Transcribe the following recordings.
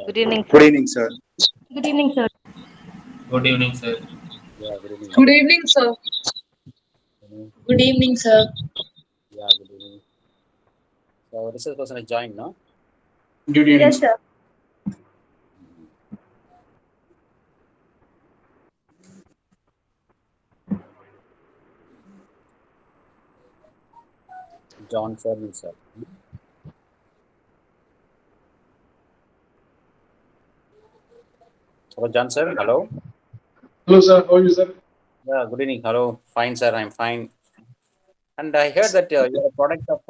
Good evening, Good sir. evening, sir. Good evening, sir. Good evening, sir. Good evening. Good evening, sir. Mhm. Good evening, sir. Good evening. So this is person is joined, no? Good evening, Yes, sir. sir. John Sherlin, sir. Hello, John, sir. Hello. Hello, sir. How are you, sir? Good evening. Hello. Fine, sir. I'm fine. And I heard that you're a product of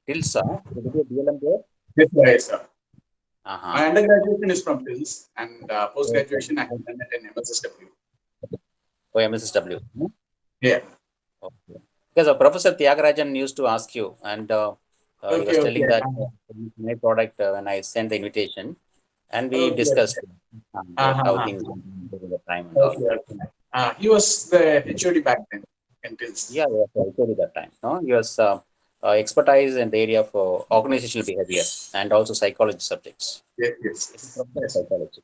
Tilsa. Did you do a DLM there? Yes, sir. Yes, sir. Uh-huh. My undergraduation is from PILS and Okay. post-graduation I have done it in MSSW. Oh, MSSW. Yeah. Okay. Because Professor Tyagarajan used to ask you, and he was Okay, telling okay. that my product when I sent the invitation, and we Okay. discussed about how Uh-huh. things went during the time and all. Okay, okay. He was the HOD back then in PILS. Yeah, I told you that time. No, he was expertise in the area of organizational behavior and also psychology subjects. Yes, It's a yes, professor of yes. psychology.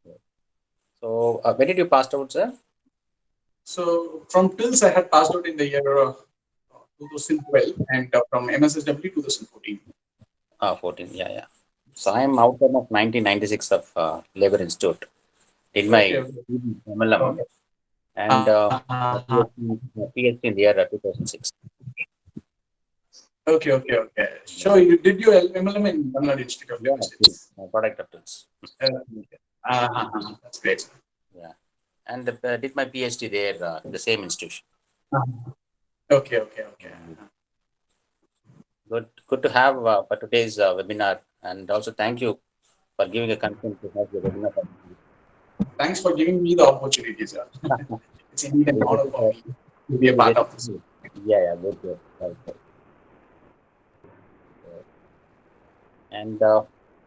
Okay. So, when did you pass out, sir? So from PILS I had passed out in the year 2012 and from MSSW 2014. 14. Yeah, yeah. So, I am out of 1996 of Labor Institute. Did Okay, my okay. MLM Okay. and PhD in the year 2006. Okay, okay, okay. So you did your MLM in Tamil Nadu Institute of Yeah, Labor Studies. product of tools. That's great. Yeah, and did my PhD there in the same institution. Okay, okay, okay. Good to have for today's webinar, and also thank you for giving a consent to have the webinar. Thanks for giving me the opportunity, sir. It's indeed an honor for me to be a part of this. Yeah, good. Right. And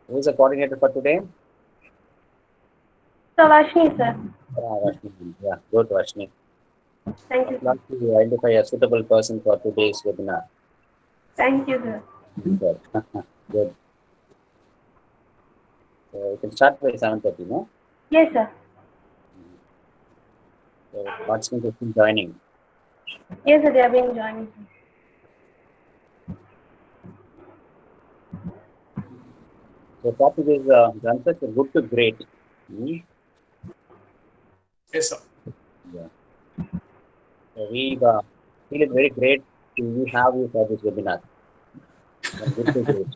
who is the coordinator for today? So, Vashni, sir. Vaishnav. Yeah, good, Vaishnav. Thank I'd you, sir. like to identify a suitable person for today's webinar. Thank you, sir. Good. Good. So we can start by 7:30, no? Yes, sir. So participants have been joining. Yes, sir. They are being joined. So topic is the answer is good to great. Yes, sir. Yeah. So we feel it very great to have you for this webinar. From good to great.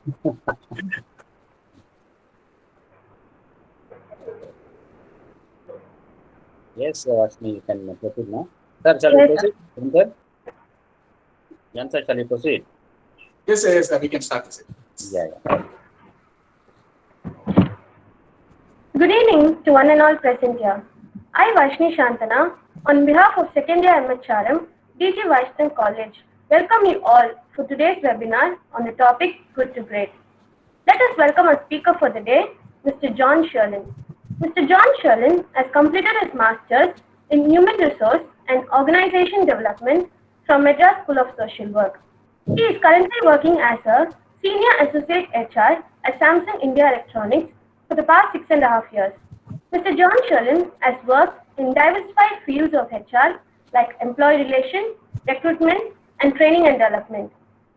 Yes, Ashmi, you can proceed now. Sir, shall we Yes, proceed? Sir? Jan sir, shall we proceed? Yes, sir, yes, sir. We can start this. Yeah, yeah. Good evening to one and all present here. I, Vashni Shantana, on behalf of second year MHRM, DG Vaishnav College, welcome you all for today's webinar on the topic Good to Great. Let us welcome our speaker for the day, Mr. John Sherlin. Mr. John Sherlin has completed his Master's in Human Resource and Organization Development from Madras School of Social Work. He is currently working as a Senior Associate HR at Samsung India Electronics for the past 6.5 years. Mr. John Sherlin has worked in diversified fields of HR like employee relations, recruitment, and training and development.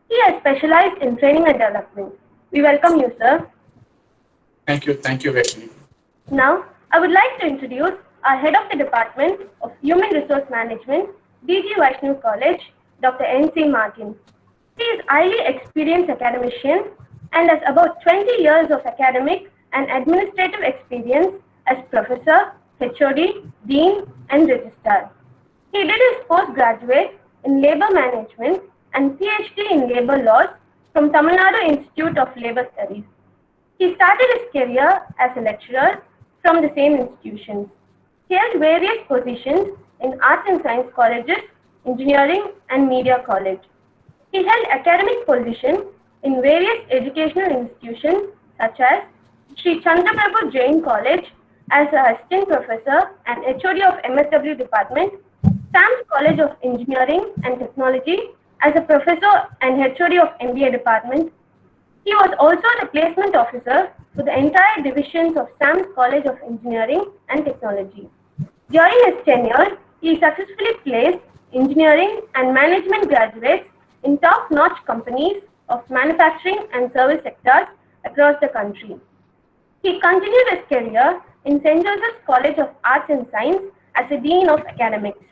He has specialized in training and development. We welcome you, sir. Thank you, Vaishnav. Now, I would like to introduce our Head of the Department of Human Resource Management, DG Vaishnav College, Dr. N.C. Martin. He is highly experienced academician and has about 20 years of academic and administrative experience as professor, HOD, dean, and registrar. He did his postgraduate in labor management and PhD in labor laws from Tamil Nadu Institute of Labor Studies. He started his career as a lecturer from the same institutions. He held various positions in arts and science colleges, engineering, and media college. He held academic positions in various educational institutions such as Sri Chandraprabhu Jain College as a assistant professor and HOD of MSW department, Sam's College of Engineering and Technology as a professor and HOD of MBA department. He was also the placement officer for the entire divisions of SAM's College of Engineering and Technology. During his tenure, he successfully placed engineering and management graduates in top-notch companies of manufacturing and service sectors across the country. He continued his career in St. Joseph's College of Arts and Science as a Dean of Academics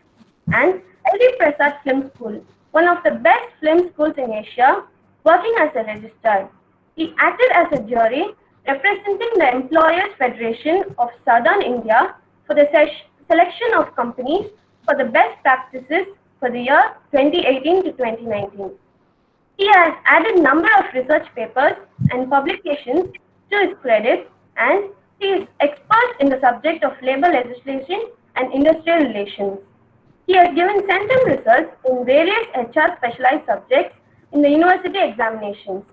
and L.D. Prasad Film School, one of the best film schools in Asia, working as a registrar. He acted as a jury representing the Employers Federation of Southern India for the selection of companies for the best practices for the year 2018 to 2019. He has added number of research papers and publications to his credit, and he is expert in the subject of labor legislation and industrial relations. He has given centum results in various HR specialized subjects in the university examinations.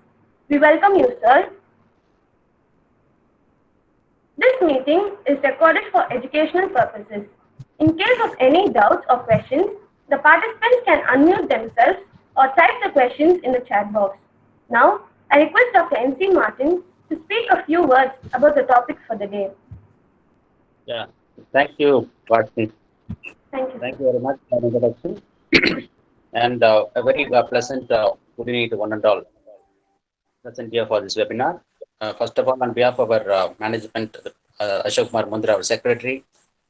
We welcome you, sir. This meeting is recorded for educational purposes. In case of any doubts or questions, the participants can unmute themselves or type the questions in the chat box. Now, I request Dr. N.C. Martin to speak a few words about the topic for the day. Yeah, thank you, Vaishnav. Thank you. Thank you very much for the introduction. And a very pleasant good evening to one and all present here for this webinar. First of all, on behalf of our management, Ashok Kumar Mundra, our secretary,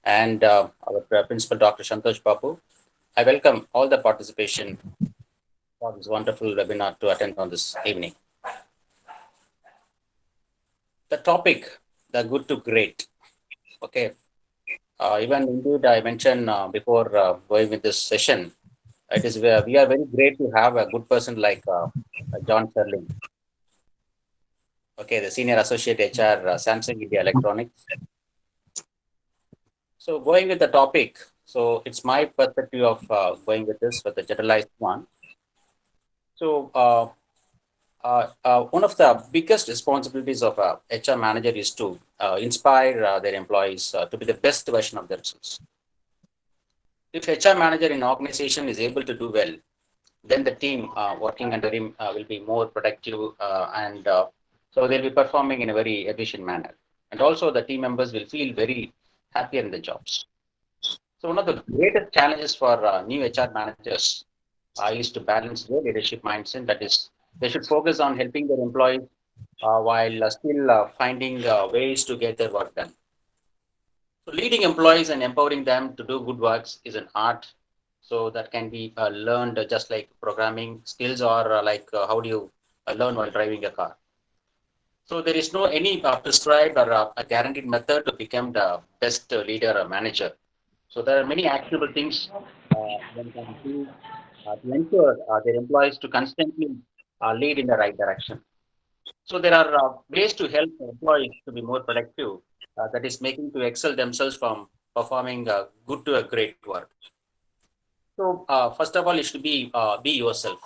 and our principal, Dr. Santosh Babu, I welcome all the participation for this wonderful webinar to attend on this evening. The topic, the good to great. Okay. Even indeed, I mentioned before going with this session, it is we are very great to have a good person like John Sherlin. Okay, the senior associate HR, Samsung India Electronics. So going with the topic, so it's my perspective of going with this with the generalized one. So one of the biggest responsibilities of a HR manager is to inspire their employees to be the best version of themselves. If HR manager in organization is able to do well, then the team working under him will be more productive and so they'll be performing in a very efficient manner. And also the team members will feel very happier in the jobs. So one of the greatest challenges for new HR managers is to balance their leadership mindset. That is, they should focus on helping their employees while still finding ways to get their work done. So leading employees and empowering them to do good works is an art. So that can be learned just like programming skills or like how do you learn while driving a car. So there is no any prescribed or a guaranteed method to become the best leader or manager. So there are many actionable things one can do to ensure their employees to constantly lead in the right direction. So there are ways to help employees to be more productive. That is making to excel themselves from performing good to a great work. So first of all, it should be yourself.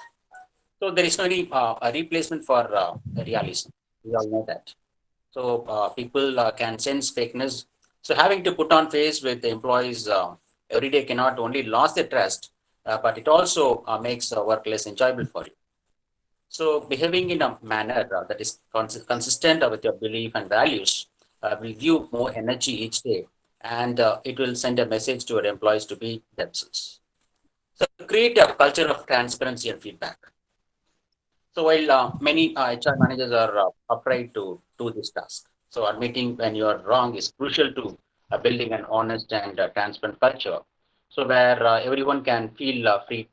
So there is no any a replacement for realism. We all know that. So people can sense fakeness. So having to put on face with the employees every day cannot only lose their trust, but it also makes work less enjoyable for you. So behaving in a manner that is consistent with your belief and values will give you more energy each day, and it will send a message to your employees to be themselves. So create a culture of transparency and feedback. So while many HR managers are afraid to do this task, so admitting when you are wrong is crucial to building an honest and transparent culture. So where everyone can feel free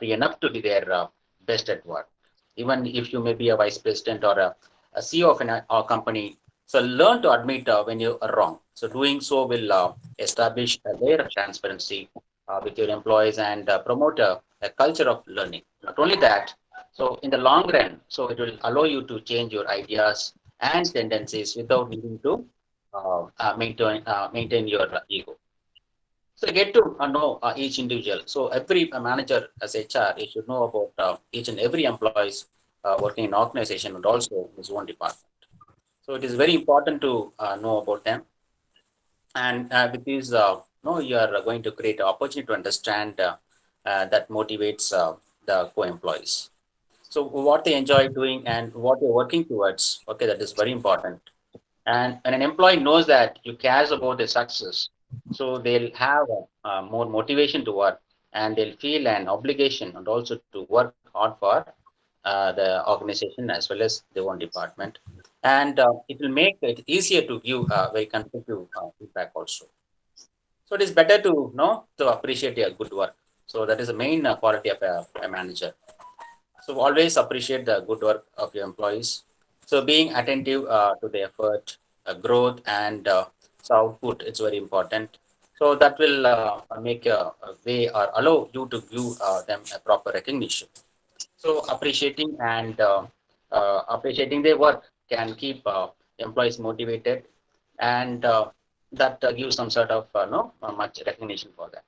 enough to be their best at work, even if you may be a vice president or a CEO of a company. So learn to admit when you are wrong. So doing so will establish a layer of transparency with your employees and promote a culture of learning. Not only that, so in the long run, so it will allow you to change your ideas and tendencies without needing to maintain your ego. So get to know each individual. So every manager as HR, you should know about each and every employees working in organization and also his own department. So it is very important to know about them. And with this, you are going to create an opportunity to understand that motivates the co-employees. So what they enjoy doing and what they're working towards, okay, that is very important. And when an employee knows that you cares about their success, so they'll have more motivation to work, and they'll feel an obligation and also to work hard for the organization as well as their own department. And it will make it easier to give very constructive feedback also. So it is better to know to appreciate your good work. So that is the main quality of a manager. So always appreciate the good work of your employees. So being attentive to the effort, growth, and so output is very important. So that will make a way or allow you to give them a proper recognition. So appreciating their work can keep employees motivated, and that gives some sort of no much recognition for that.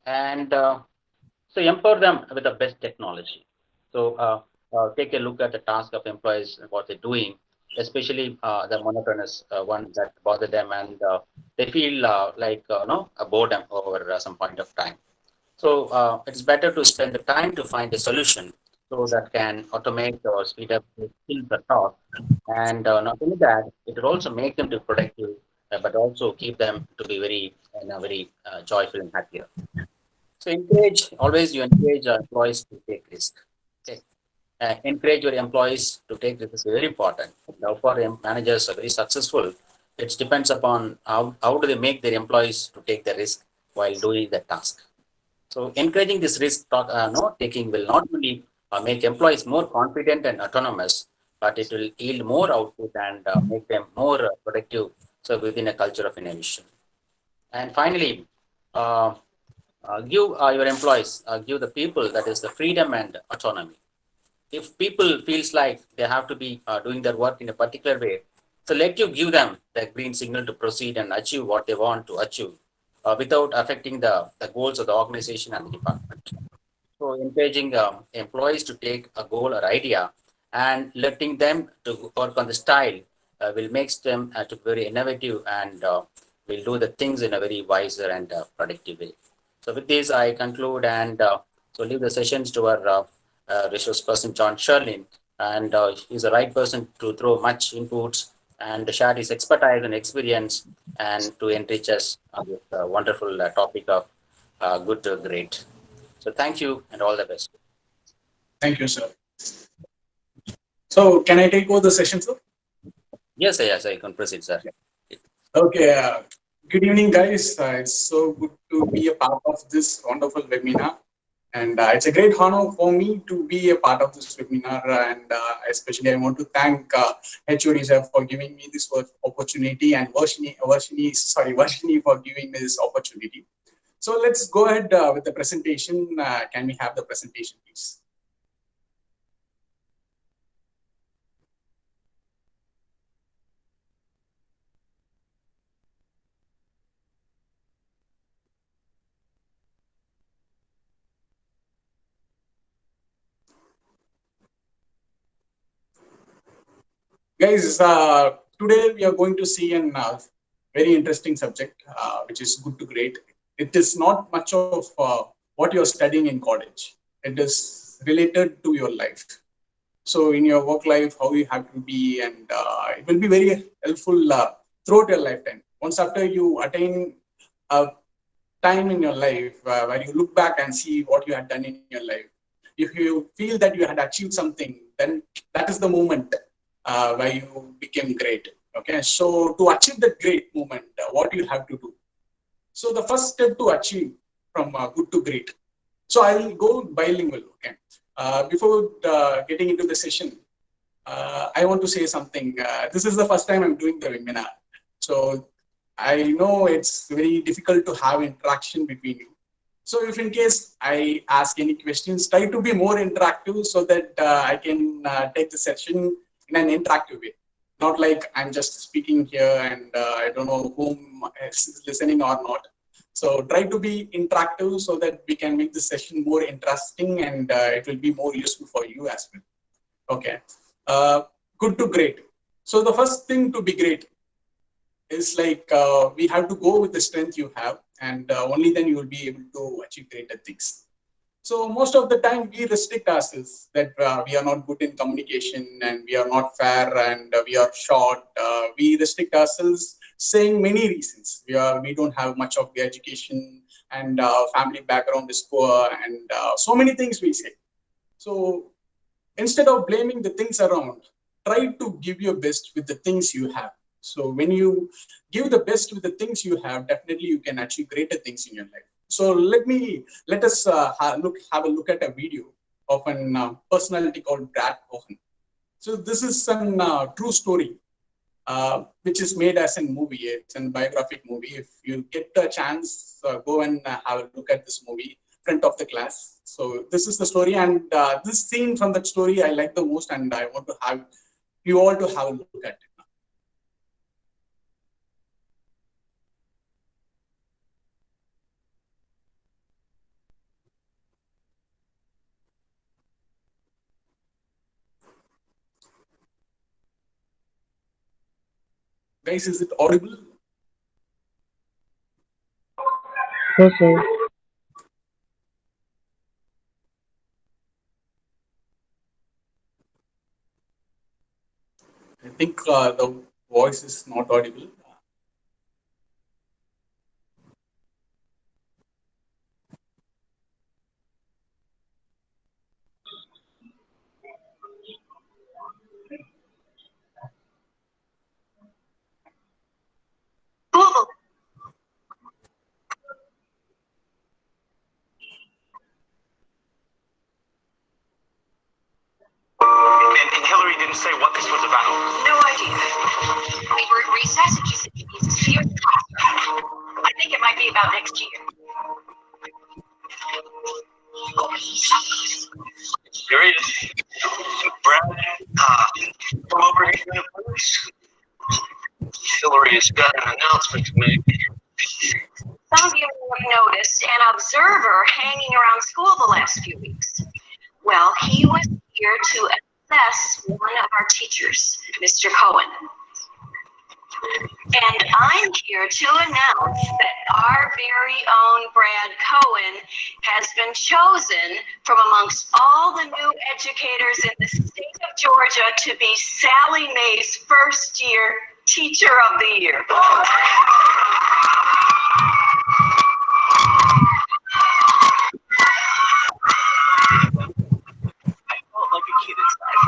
And so empower them with the best technology. So take a look at the task of employees and what they're doing, especially the monotonous one that bother them, and they feel like no a boredom over some point of time. So it's better to spend the time to find a solution so that can automate or speed up the skills the task. And not only that, it will also make them to productive, but also keep them to be very very joyful and happier. So always you encourage employees to take risk. Okay. Encourage your employees to take risk is very important. Now, for managers are very successful, it depends upon how do they make their employees to take the risk while doing the task. So encouraging this no, taking will not only make employees more confident and autonomous, but it will yield more output and make them more productive. So within a culture of innovation. And finally, uh, give your employees, give the people that is the freedom and autonomy. If people feels like they have to be doing their work in a particular way, so let you give them the green signal to proceed and achieve what they want to achieve without affecting the goals of the organization and the department. So encouraging employees to take a goal or idea and letting them to work on the style will makes them to be very innovative and will do the things in a very wiser and productive way. So with this, I conclude and so leave the sessions to our resource person, John Sherlin, and he's the right person to throw much inputs and share his expertise and experience and to enrich us on this wonderful topic of good to great. So thank you and all the best. Thank you, sir. So can I take over the session, sir? Yes, I can proceed, sir. Okay. Good evening, guys. It's so good to be a part of this wonderful webinar. And it's a great honor for me to be a part of this webinar. And especially, I want to thank HOD sir for giving me this opportunity, and Varshini for giving me this opportunity. So let's go ahead with the presentation. Can we have the presentation, please? Guys, today we are going to see an very interesting subject, which is good to great. It is not much of what you're studying in college. It is related to your life. So in your work life, how you have to be, and it will be very helpful throughout your lifetime. Once after you attain a time in your life where you look back and see what you had done in your life, if you feel that you had achieved something, then that is the moment where you became great. Okay, so to achieve that great moment, what you have to do? So the first step to achieve from good to great. So I'll go bilingual. Okay, before getting into the session, I want to say something. This is the first time I'm doing the webinar, so I know it's very difficult to have interaction between you. So if in case I ask any questions, try to be more interactive so that I can take the session in an interactive way. Not like I'm just speaking here and I don't know whom is listening or not. So try to be interactive so that we can make the session more interesting and it will be more useful for you as well. Okay. Good to great. So the first thing to be great is like we have to go with the strength you have, and only then you will be able to achieve greater things. So most of the time we restrict ourselves that we are not good in communication and we are not fair and we are short. We restrict ourselves saying many reasons. We don't have much of the education and family background is poor and so many things we say. So instead of blaming the things around, try to give your best with the things you have. So when you give the best with the things you have, definitely you can achieve greater things in your life. So let us have a look at a video of a personality called Brad Cohen. So this is a true story, which is made as a movie. It's a biographic movie. If you get a chance, go and have a look at this movie, front of the class. So this is the story, and this scene from that story I like the most, and I want to have you all to have a look at it. Guys, is it audible? Yes, sir. I think the voice is not audible. And Hillary didn't say what this was about. No idea. We were at recess and she said she was I think it might be about next year. Here he is. Brad, come over here, please. Hillary has got an announcement to make. Some of you may have noticed an observer hanging around school the last few weeks. Well, he was here to assess one of our teachers, Mr. Cohen. And I'm here to announce that our very own Brad Cohen has been chosen from amongst all the new educators in the state of Georgia to be Sally Mae's first year Teacher of the Year. I felt like a kid inside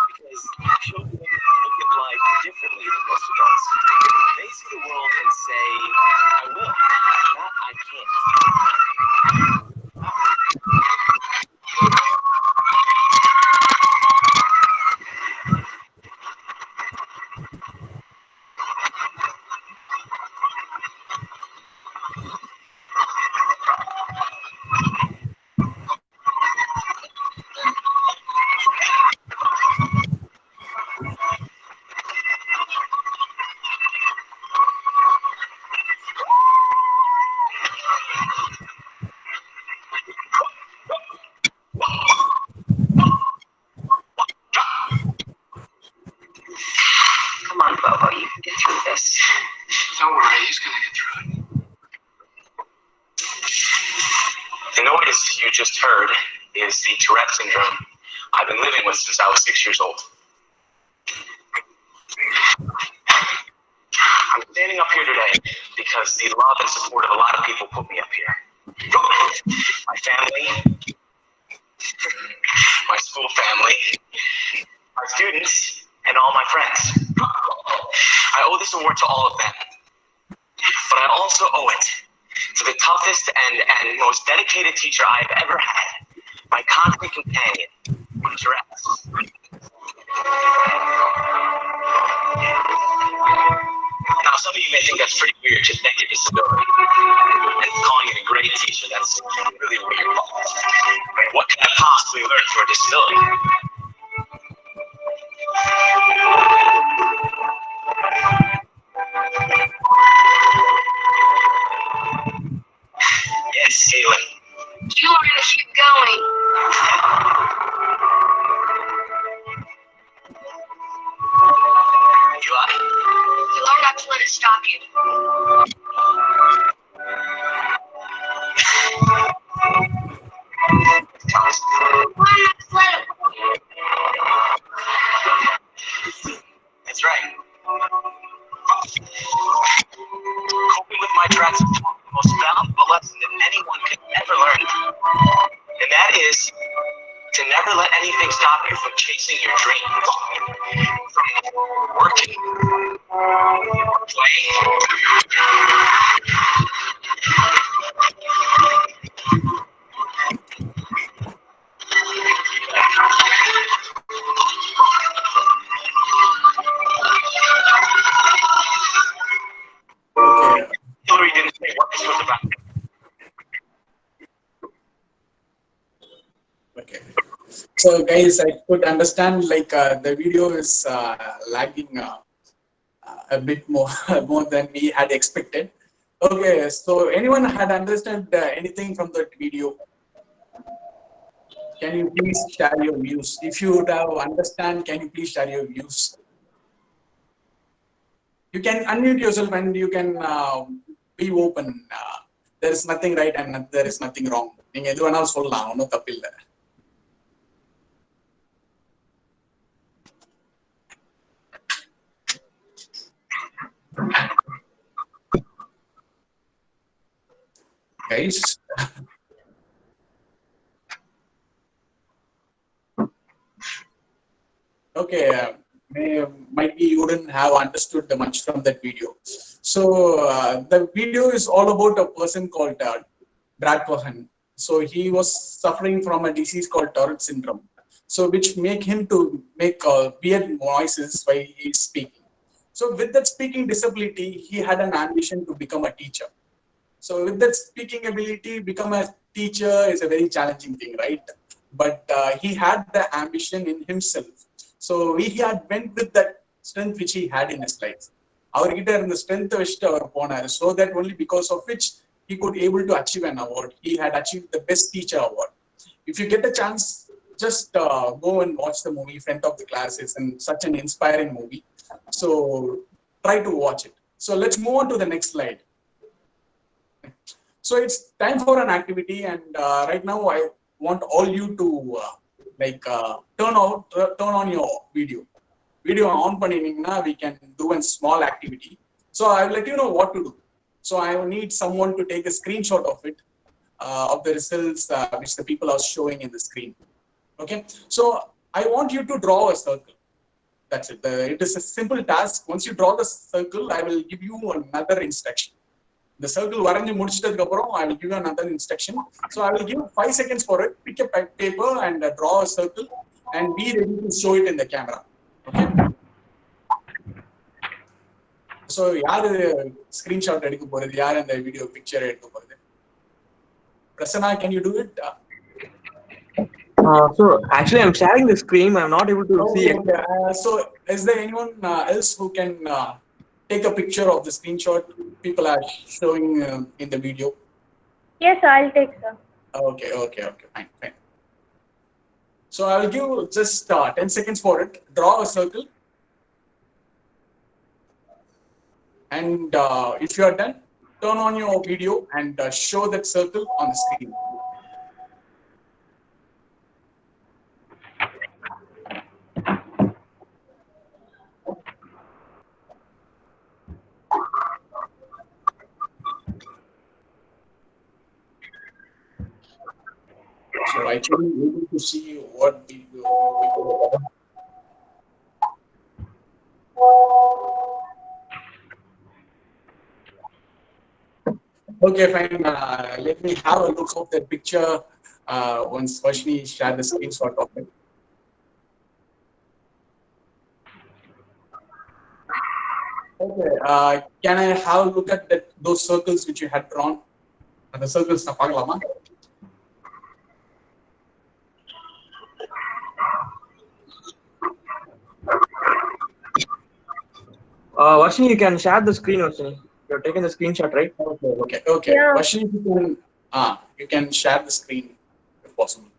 because children look at life differently than most adults. They see the world and say, I will, not I can't. Come on, Bobo, you can get through this. Don't worry, he's gonna get through it. The noise you just heard is the Tourette syndrome I've been living with since I was 6 years old. I'm standing up here today because the love and support of a lot of people put me up here. My family, my school family, my students, and all my friends. I owe this award to all of them. But I also owe it to the toughest and most dedicated teacher I've ever had, my constant companion, Rex. Now, some of you may think that's pretty weird to thank your disability. And calling it a great teacher, that's really weird. What can I possibly learn from a disability? Yes, Sherlin. You learn to keep going. Eli? You learn not to let it stop you. Coping with my tracks is the most valuable lesson that anyone could ever learn. And that is to never let anything stop you from chasing your dreams, from working, playing. Okay. Hillary didn't say what this was about. Okay. So guys, I could understand like the video is lagging a bit more more than we had expected. Okay, so anyone had understood anything from that video? Can you please share your views? If you would have understand, can you please share your views? You can unmute yourself and you can be open. There is nothing right and there is nothing wrong. நீங்க எது வேணாலும் சொல்லலாம், ஒன்றும் தப்பில்லை. Guys. Okay, might be you wouldn't have understood much from that video. So the video is all about a person called Dept. So he was suffering from a disease called Tourette syndrome. So which make him to make weird noises while he is speaking. So with that speaking disability, he had an ambition to become a teacher. So with that speaking ability, become a teacher is a very challenging thing, right? But he had the ambition in himself. So he had went with that strength which he had in his life. அவர்கிட்ட இருந்த strength வச்சுட்டு அவர் போனார். So that only because of which he could able to achieve an award. He had achieved the best teacher award. If you get a chance, just go and watch the movie Front of the Class. It's such an inspiring movie. So try to watch it. So let's move on to the next slide. So it's time for an activity, and right now I want all you to turn on your video. Video on panniningna we can do a small activity. So I will let you know what to do. So I will need someone to take a screenshot of it, of the results which the people are showing in the screen. Okay. So I want you to draw a circle. That's it. It is a simple task. Once you draw the circle, I will give you another instruction. The circle வரைஞ்சு முடிச்சிட்டதுக்கு அப்புறம் I will give you another instruction. So I will give 5 seconds for it. Pick a paper and draw a circle and be ready to show it in the camera. Okay. So யாரு screenshot எடுக்க போறது, யாரு அந்த video picture எடுக்க போறது? Prasanna, can you do it? So actually I'm sharing the screen. I'm not able to see it. So is there anyone else who can take a picture of the screenshot people are showing in the video? Yes, I'll take, sir. Okay, fine. So I will give just 10 seconds for it. Draw a circle. And if you are done, turn on your video and show that circle on the screen. So I should be able to see what video. Okay, fine. Let me have a look of that picture once Vaishnav shared the screenshot of it. Okay. Can I have a look at those circles which you had drawn? The circles na pagalama. Vaishnav, you can share the screen, Vaishnav. You're taking the screenshot, right? Okay. Yeah. Vaishnav, you can share the screen if possible.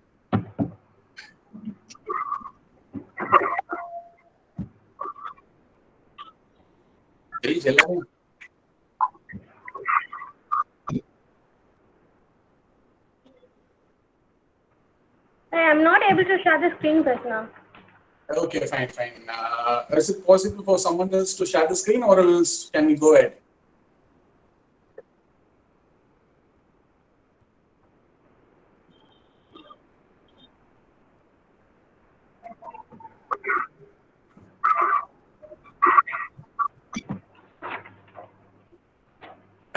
I am not able to share the screen, Vaishnav. Okay, fine. Is it possible for someone else to share the screen, or else can we go ahead?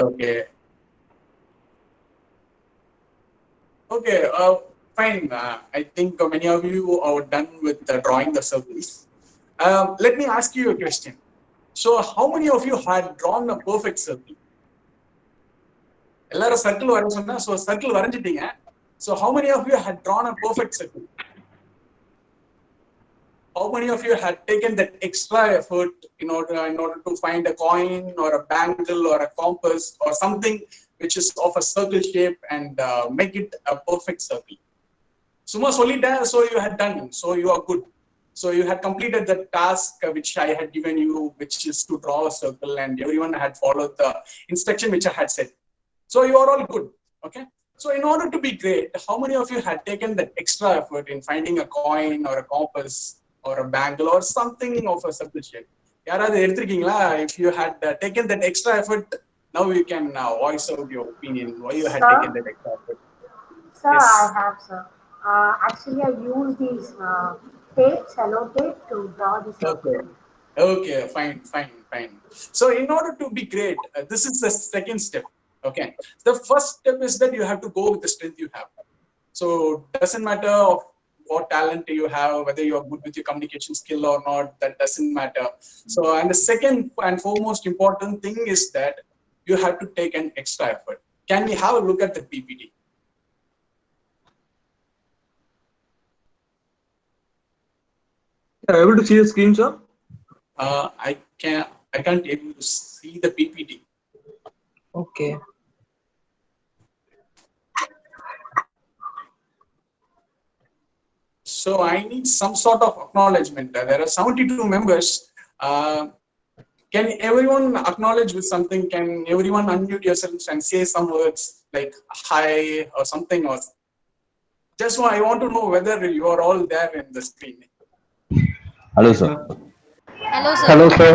Okay. Okay, fine. I think many of you are done with drawing the circles. Let me ask you a question. So, how many of you had drawn a perfect circle? எல்லாரும் circle வரைய சொன்னா, so circle வரைஞ்சிட்டீங்க. So, how many of you had drawn a perfect circle? How many of you had taken that extra effort in order to find a coin or a bangle or a compass or something which is of a circle shape and make it a perfect circle? Suma solita, so you had done, so you are good. So you had completed the task which I had given you, which is to draw a circle, and everyone had followed the instruction which I had said. So you are all good, okay? So in order to be great, how many of you had taken that extra effort in finding a coin or a compass or a bangle or something of a circle shape? If you had taken that extra effort, now you can voice out your opinion, why you had taken that extra effort. Sir, Yes. I have, sir. Actually, I use these tape, cello tape to draw the circle. Okay, fine. So in order to be great, this is the second step. Okay, the first step is that you have to go with the strength you have. So doesn't matter of what talent you have, whether you are good with your communication skill or not, that doesn't matter. So, and the second and foremost important thing is that you have to take an extra effort. Can we have a look at the PPT? Are you able to see the screen, sir? I can't able to see the PPT. Okay. So I need some sort of acknowledgement. There are 72 members. Can everyone acknowledge with something? Can everyone unmute yourselves and say some words like hi or something? Or just I want to know whether you are all there in the screen. Hello, sir. Hello, sir. Hello, sir.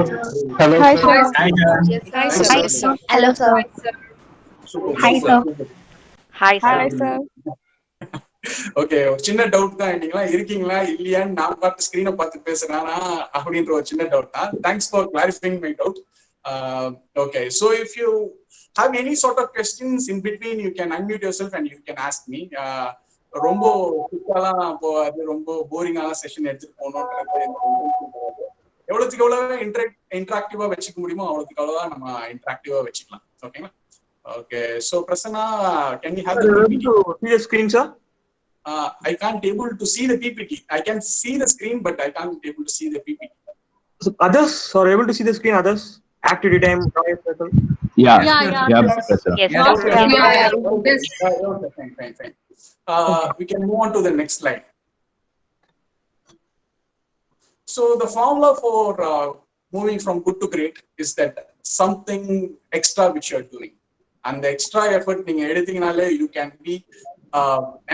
Hello, Hi, sir. sir. Hi, Thank sir. you, sir. Hello, sir. Hi, sir. Hi, Hi, sir. Okay, ஒரு சின்ன doubt தான். நீங்களா இருக்கீங்களா இல்லையான்னு நான் பார்த்து ஸ்கிரீனை பார்த்து பேசுறானா அப்படின்ற ஒரு சின்ன டவுட் தான். Thanks for clarifying my doubt. Okay, so if you have any sort of questions in between, you can unmute yourself and you can ask me. ரொம்ப குக்காலாம் போகாது, ரொம்ப போரிங்கான செஷன் எடுத்துட்டு போகணுன்றது எவ்வளவுக்கு எவ்வளவு இன்டராக்டிவா வச்சுக்க முடியுமோ அவ்வளவுக்கு அவ்வளவுதான் நம்ம இன்டராக்டிவா வச்சுக்கலாம். ஓகேங்களா? Okay, so Prasanna, can you have the PPT? See the screen, sir? I can't able to see the PPT. I can see the screen, but I can't able to see the PPT. So others are able to see the screen. Others activity time. Yeah. Prasanna. Yes, Fine. We can move on to the next slide. So the formula for moving from good to great is that something extra which you are doing, and the extra effort நீங்க எடுத்தீங்கனாலே you can be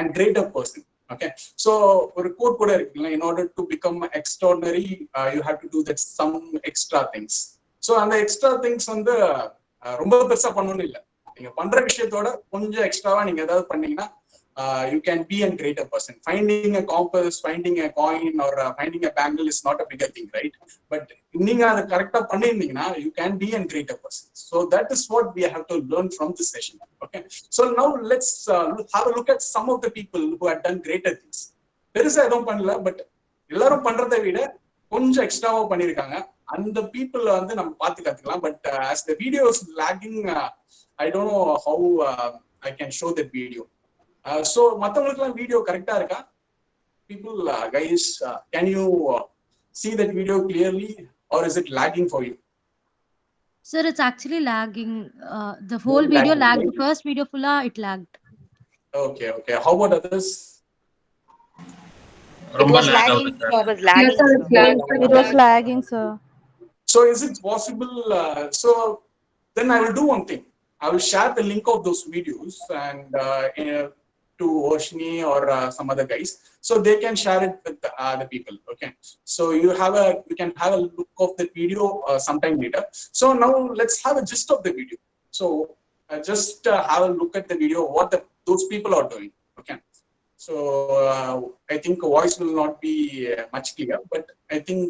a greater person. Okay, so ஒரு code கூட இருக்குல்ல, in order to become extraordinary you have to do that some extra things. So அந்த extra things வந்து ரொம்ப பெருசா பண்ணணும் இல்லை, நீங்க பண்ற விஷயத்தோட கொஞ்சம் எக்ஸ்ட்ராவா நீங்க ஏதாவது பண்ணீங்கன்னா you can be a greater person. Finding a compass, finding a coin or finding a bangle is not a bigger thing, right? But நீங்க அதை கரெக்டா பண்ணிருந்தீங்கன்னா you can be a greater person. So that is what we have to learn from this session. Okay, so now let's have a look at some of the people who have done greater things. பெருசா எதுவும் பண்ணல, but எல்லாரும் பண்றதை விட கொஞ்சம் எக்ஸ்ட்ராவா பண்ணிருக்காங்க. அந்த people வந்து நம்ம பார்த்து கத்துக்கலாம். But as the video is lagging, I don't know how I can show that video. So மத்தவங்களுக்குலாம் வீடியோ கரெக்டா இருக்கா? People, guys, can you see that video clearly, or is it lagging for you? Sir, it's actually lagging. The whole video lagged. The first video fulla it lagged. Okay. How about others? It was lagging, sir. It was lagging, sir. So is it possible? So then I will do one thing. I will share the link of those videos, and to Oshni or some other guys, so they can share it with the people. Okay, so you can have a look of the video sometime later. So now let's have a gist of the video. So just have a look at the video, what those people are doing. Okay, so I think voice will not be much clear, but I think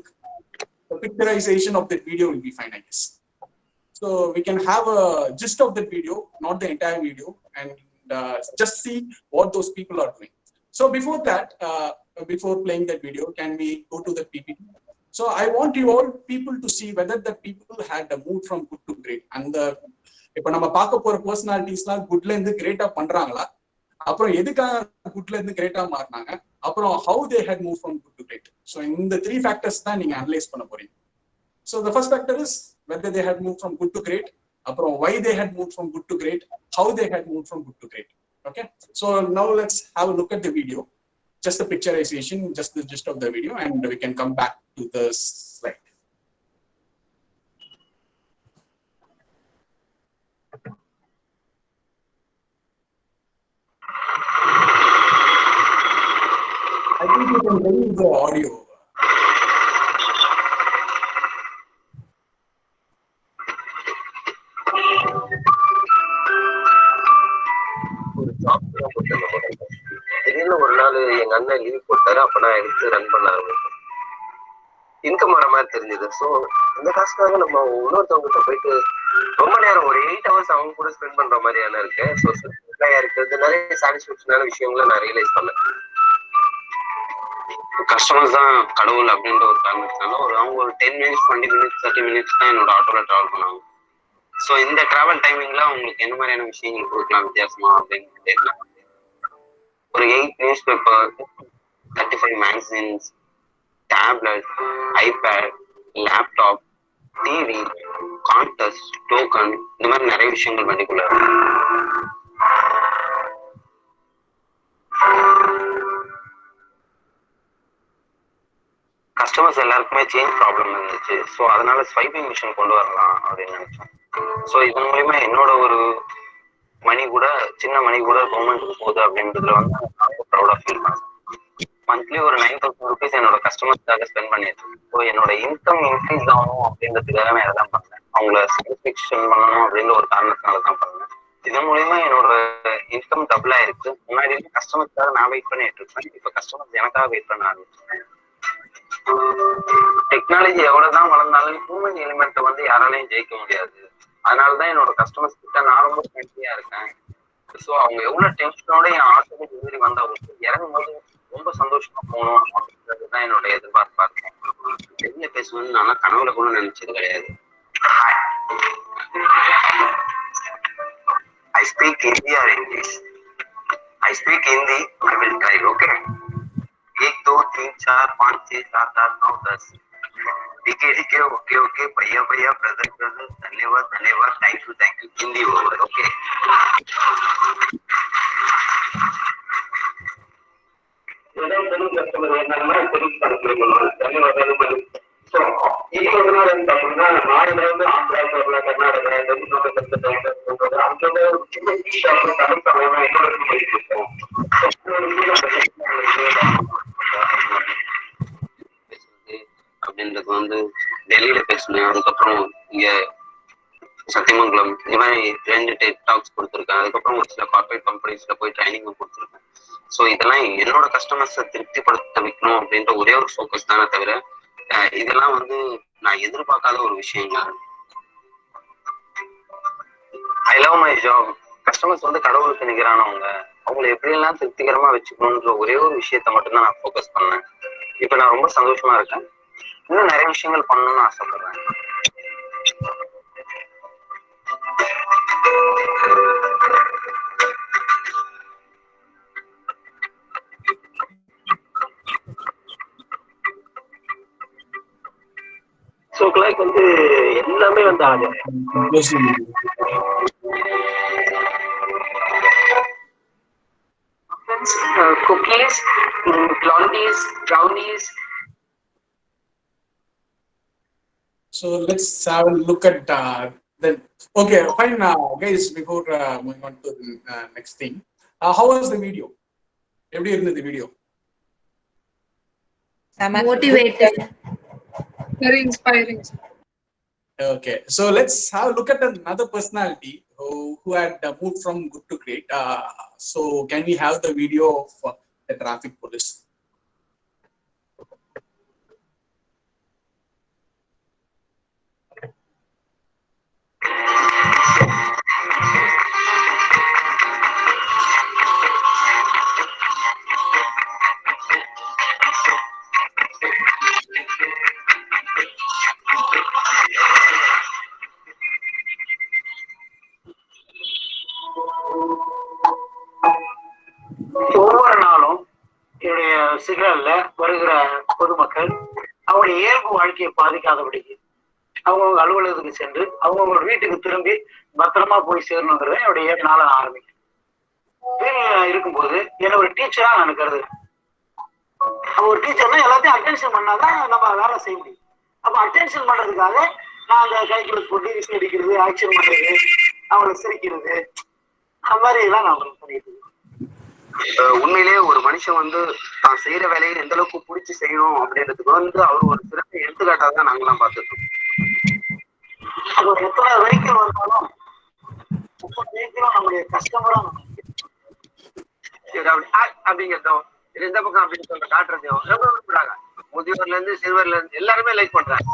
the picturization of the video will be fine, I guess. So we can have a gist of the video, not the entire video, and just see what those people are doing. So before that, before playing that video, can we go to the PPT? So I want you all people to see whether the people had moved from good to great. And இப்போ நம்ம பார்க்க போற பர்சனாலிட்டிஸ்லாம் குட்ல இருந்து Greta பண்றாங்களா, அப்புறம் எதுக்காக குட்ல இருந்து Greta மாறினாங்க, அப்புறம் how they had moved from good to great. So இந்த 3 factors தான் நீங்க அனலைஸ் பண்ண போறீங்க. So the first factor is whether they had moved from good to great, why they had moved from good to great, how they had moved from good to great. Okay, so now let's have a look at the video, just the picturization, just the gist of the video, and we can come back to the slide. I think you can remove the audio. திடீர்னு ஒரு நாள் எங்க அண்ணன் leave போட்டாரு. அப்ப நான் எடுத்து run பண்ண ஆரம்பிச்சேன். இன்கம் வர மாதிரி தெரிஞ்சது. ஸோ இந்த காசுக்காக நம்ம இன்னொருத்தவங்கிட்ட போயிட்டு ரொம்ப நேரம் ஒரு 8 hours அவங்க கூட ஸ்பெண்ட் பண்ற மாதிரியான இருக்கு. ஸோ இருக்கிறது நிறைய சாட்டிஸ்பேக்ஷனான விஷயங்களை நான் ரியலைஸ் பண்ணேன். கஸ்டமர்ஸ் தான் கடவுள் அப்படின்ற ஒரு காரணத்தினால அவங்க ஒரு 10 minutes 20 minutes 30 minutes தான் என்னோட ஆட்டோல டிராவல் பண்ணாங்க. ஸோ இந்த டிராவல் டைமிங்ல அவங்களுக்கு என்ன மாதிரியான விஷயங்கள் கொடுக்கலாம் வித்தியாசமா அப்படின்னு கேட்கலாம். ஒரு 8 newspaper, 35 magazines, tablet, iPad, laptop, TV, contest, token, இந்த மாதிரி நிறைய விஷயங்கள் வண்டிக்குள்ள கஸ்டமர்ஸ் எல்லாருக்குமே சேஞ்ச் ப்ராப்ளம் இருந்துச்சு. ஸோ அதனால ஸ்வைப்பிங் மிஷின் கொண்டு வரலாம் அப்படின்னு நினைச்சேன். ஸோ இதன் மூலியமா என்னோட ஒரு மணி கூட சின்ன மணி கூட கவர்மெண்ட்டுக்கு போகுது அப்படின்றதுல வந்து ரொம்ப ப்ரௌடா ஃபீல் பண்ணேன். மந்த்லி ஒரு 9,000 rupees என்னோட கஸ்டமர்ஸ்க்காக ஸ்பெண்ட் பண்ணிருக்கேன். ஸோ என்னோட இன்கம் இன்க்ரீஸ் ஆகணும் அப்படின்றதுக்காக நான் இதெல்லாம் பண்ணேன். அவங்கள சாட்டிஸ்ஃபேக்ஷன் பண்ணணும் அப்படின்ற ஒரு காரணத்தினால தான் பண்ணேன். இதன் மூலியமா என்னோட இன்கம் டபுள் ஆயிருக்கு. முன்னாடி கஸ்டமர்ஸ்க்காக நான் வெயிட் பண்ணிட்டு இருக்கேன், இப்போ கஸ்டமர்ஸ் எனக்காக வெயிட் பண்ண ஆரம்பிச்சேன். டெக்னாலஜி எவ்வளவுதான் வளர்ந்தாலும் ஹியூமன் எலிமெண்ட் வந்து யாராலையும் ஜெயிக்க முடியாது. அதனாலதான் என்னோட கஸ்டமர்ஸ் கிட்ட நான் ரொம்ப ஃப்ரெண்ட்லியா இருக்கேன். ஸோ அவங்க எவ்வளவு டென்ஷனோட என் ஆட்டோக்கு டெலிவரி வந்தவங்களுக்கு இறங்கும் போது ரொம்ப சந்தோஷமா போகணும் அப்படின்றதுதான் என்னோட எதிர்பார்ப்பா இருக்கேன். வெளியில பேசுவேன்னு நான் கனவுல கூட நினைச்சது கிடையாது. I speak Hindi or English? I speak Hindi. I will try. Okay. 1 2 3 4 5 6 7 8 9 10. ठीक है ओके भैया ब्रदर धन्यवाद thank you Hindi over. Okay customer ఏంటన్నా ధన్యవాదాలు. సో ఈ రోజున ఏంటంటే నాలుగు ఆంధ్ర కర్ణాటక அப்படின்றது வந்து டெல்லியில பேசினேன். அதுக்கப்புறம் இங்க சத்தியமங்கலம் இந்த மாதிரி 2 TED டாக்ஸ் கொடுத்துருக்கேன். அதுக்கப்புறம் ஒரு சில கார்பரேட் கம்பெனிஸ்ல போய் ட்ரைனிங்கும் கொடுத்துருக்கேன். ஸோ இதெல்லாம் என்னோட கஸ்டமர்ஸை திருப்திப்படுத்த வைக்கணும் அப்படின்ற ஒரே ஒரு ஃபோக்கஸ் தானே தவிர இதெல்லாம் வந்து நான் எதிர்பார்க்காத ஒரு விஷயங்கள். I love my job. Customers வந்து கடவுளுக்கு நிகரானவங்க. அவங்களை எப்படியெல்லாம் திருப்திகரமா வச்சுக்கணுன்ற ஒரே ஒரு விஷயத்த மட்டும்தான் நான் ஃபோக்கஸ் பண்ணேன். இப்ப நான் ரொம்ப சந்தோஷமா இருக்கேன். இன்னும் நிறைய விஷயங்கள் பண்ணணும்னு ஆசைப்படுறேன். ஸோ கிளாக் வந்து எல்லாமே வந்து ஆகும். Cookies, blondies, brownies. So let's have a look at the. Okay, fine, guys. Before moving on to the next thing, how was the video? எப்படி இருந்தது video? Motivated. Very inspiring. Okay, so let's have a look at another personality who had moved from good to great. So can we have the video of the traffic police? ஒவ்வொரு நாளும் என்னுடைய சிக்னல்ல வருகிற பொதுமக்கள் அவருடைய இயல்பு வாழ்க்கையை பாதிக்காதபடிக்கு அவங்கவுங்க அலுவலகத்துக்கு சென்று அவங்கவுங்க வீட்டுக்கு திரும்பி பத்திரமா போய் சேரணுங்கிறத என்னுடைய நாள ஆரம்பிக்கும். வீட்டில் இருக்கும்போது என்ன ஒரு டீச்சரா நான் கருதுறேன். ஒரு டீச்சர்னா எல்லாத்தையும் அட்டென்ஷன் பண்ணாதான் நம்ம வேலை செய்ய முடியும். அப்ப அட்டென்ஷன் பண்றதுக்காக நான் அந்த கைக்குள்ள போட்டு விசில் அடிக்கிறது, ஆக்ஷன் பண்றது, அவங்களை சிரிக்கிறது, அந்த மாதிரி எல்லாம் நான் பண்ணிட்டு இருக்கேன். உண்மையிலேயே ஒரு மனுஷன் வந்து தான் செய்யற வேலையை எந்த அளவுக்கு பிடிச்சி செய்யணும் அப்படின்றதுக்கு வந்து அவர் ஒரு சிறந்த எடுத்துக்காட்டாக தான் நாங்கெல்லாம் பார்த்துருக்கோம். அது எத்தனை வெஹிக்கிள் வந்தாலும் ஒவ்வொரு வெஹிக்கிளும் நம்முடைய கஸ்டமரா அப்படிங்கிறதோ எந்த பக்கம் அப்படின்னு சொல்ற காட்டுறதையோ ரொம்ப விரும்புறாங்க. முதியோர்ல இருந்து சிறுவர்ல இருந்து எல்லாருமே லைக் பண்றாங்க.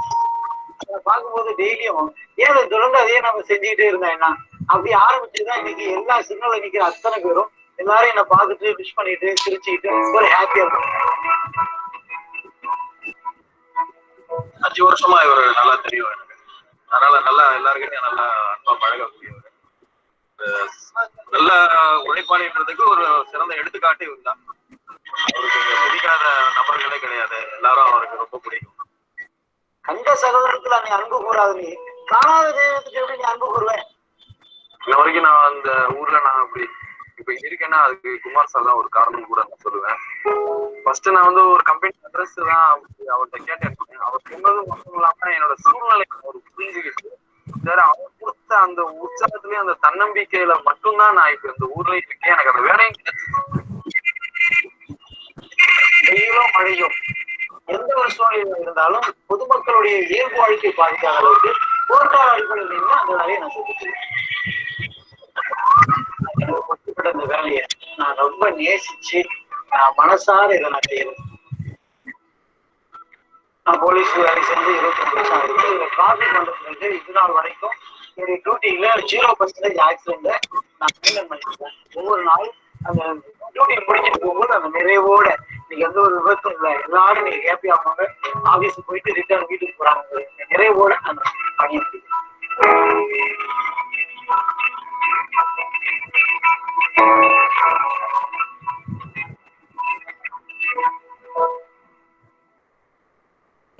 அதை பார்க்கும்போது டெய்லியும் ஏன் தொடர்ந்து அதையே நம்ம செஞ்சுக்கிட்டே இருந்தா என்ன அப்படி ஆரம்பிச்சுதான் இன்னைக்கு எல்லா சிக்னல்ல நிக்கிற அத்தனை பேரும் எல்லாரும் என்ன பார்த்துட்டு விஷ் பண்ணிட்டு சிரிச்சுக்கிட்டு ஒரு ஹாப்பியா இருக்கும். 5 வருஷமா இவர் நல்லா தெரியும் எனக்கு. அதனால நல்லா எல்லாருக்கிட்டையும் நல்லா அன்பா பழகக்கூடியவர். நல்ல உழைப்பாளின்றதுக்கு ஒரு சிறந்த எடுத்துக்காட்டு இவர் தான். அவருக்கு பிடிக்காத நபர்களே கிடையாது, எல்லாரும் அவருக்கு ரொம்ப பிடிக்கும். கண்ட சகோதரத்துல நீ அன்பு கூறாது, நீ காணாத தெய்வத்துக்கு எப்படி நீ அன்பு கூறுவேன்? இன்ன வரைக்கும் நான் அந்த ஊர்ல நான் அப்படி இப்ப இருக்கேன்னா அதுக்கு குமார் சார் தான் ஒரு காரணம் கூட நான் சொல்லுவேன். ஃபர்ஸ்ட் நான் வந்து ஒரு கம்பெனி அட்ரஸ் தான் அவர்கிட்ட கேட்டேன். அவர் சொன்னது மட்டும் இல்லாம என்னோட சூழ்நிலை அவர் புரிஞ்சுக்கிட்டு அவர் கொடுத்த அந்த உற்சாகத்திலயும் அந்த தன்னம்பிக்கையில மட்டும்தான் நான் இப்ப இந்த ஊர்ல இருக்கேன். எனக்கு அந்த வேலையும் கிடைச்சிருக்கு. வெயிலும் மழையும் எந்த ஒரு சூழ்நிலை இருந்தாலும் பொதுமக்களுடைய இயல்பு வாழ்க்கை பாதிக்காத அளவுக்கு போர்க்கால அடிப்படையில் அந்த வேலையை நான் செஞ்சுக்கிறேன். அந்த வேலையை நான் ரொம்ப நேசிச்சு நான் மனசார இதை நான் செய்யறேன். நான் போலீஸ் வேலை செஞ்சு 25 வருஷம் ஆயிருக்கு. இதுல டிராபிக் பண்றது இது நாள் வரைக்கும் என்னுடைய டியூட்டில 0% ஆக்சிடென்ட் நான் மெயின்டைன் பண்ணிருக்கேன். ஒவ்வொரு நாள் அந்த டியூட்டி முடிச்சுட்டு போகும்போது அந்த நிறைவோட நீங்க எந்த ஒரு விபத்தும் இல்லை, எல்லாரும் நீங்க ஹாப்பி ஆவாங்க, ஆபீஸுக்கு போயிட்டு ரிட்டர்ன் வீட்டுக்கு போறாங்க, நிறைவோட அந்த பணியை முடியும்.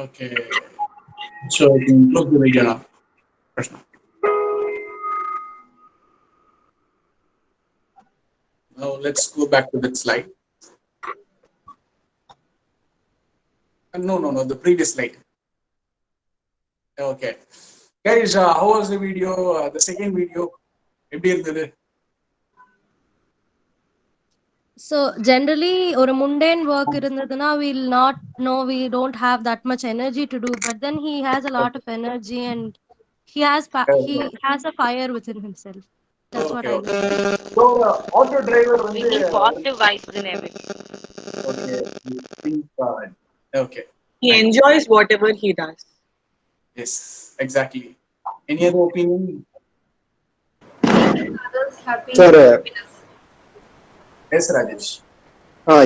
Okay, so I can close the video now. Vaishnav. Now let's go back to that slide. No, the previous slide. Okay, guys, how was the video? The second video, எப்படி இருந்தது? So generally or a mundane work irundaduna we'll not know, we don't have that much energy to do, but then he has a lot of energy and he has a fire within himself. That's what I think. So auto driver Bringing positive vibes in everything. Okay. He enjoys whatever he does. Yes, exactly. Any other opinion? Others happy. Sir, Yes, Rajesh.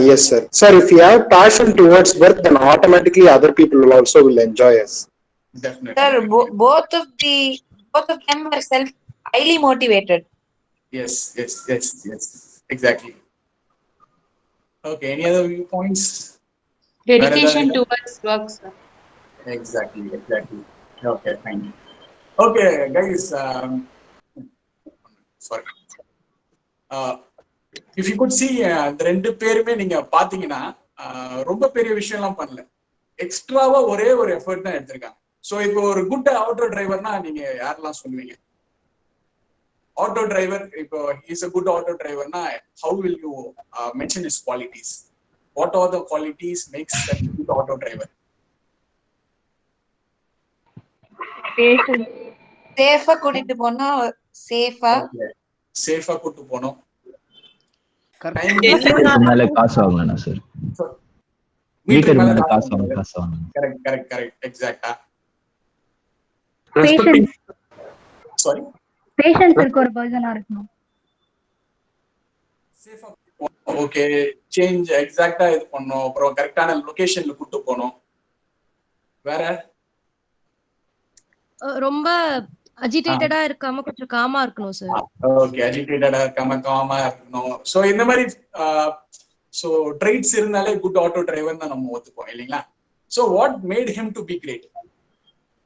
Yes, sir. Sir, if you have passion towards work, then automatically other people will also enjoy us. Definitely. Sir, both of them are highly motivated. Yes. Exactly. Okay. Any other viewpoints? Dedication towards work, sir. Exactly. Okay, fine. Okay, guys. Sorry. If you could see, the ரெண்டு பேருமே நீங்க பாத்தீங்கன்னா ரொம்ப பெரிய விஷயம் எல்லாம் பண்ணல, எக்ஸ்ட்ராவா ஒரே ஒரு எஃபர்ட் தான் எடுத்திருக்காங்க. ஸோ இப்போ ஒரு குட் ஆட்டோ டிரைவர்னா நீங்க யாரெல்லாம் சொல்லுவீங்க? auto driver, if he's a good auto driver, how will you mention his qualities? What are the qualities makes a good auto driver? சேஃபா கூட்டிட்டு போனா சேஃபா சேஃபா கூட்டிட்டு போனோம். மீட்டர் மேல காசு வாங்கணும் சார். மீட்டர் மேல காசு வாங்கணும். கரெக்ட் எக்ஸாக்ட்டா. சாரி, பேஷன்ஸ் இருக்க ஒரு பர்சனா இருக்கணும். சேஃபா ஓகே, சேஞ்ச் எக்ஸாக்ட்டா இது பண்ணோம். அப்புறம் கரெக்டான லொகேஷன்ல கூட்டிட்டு போனோம். வேற ரொம்ப அஜிடேட்டடா இருக்காம கொஞ்சம் காமா இருக்கணும் சார். ஓகே, அஜிடேட்டடா இருக்காம காமா இருக்கணும். சோ இந்த மாதிரி சோ ட்ரைட்ஸ் இருந்தாலே குட் ஆட்டோ டிரைவர் தான் நம்ம ஒத்துப்போம் இல்லைங்களா? So what made him to be great?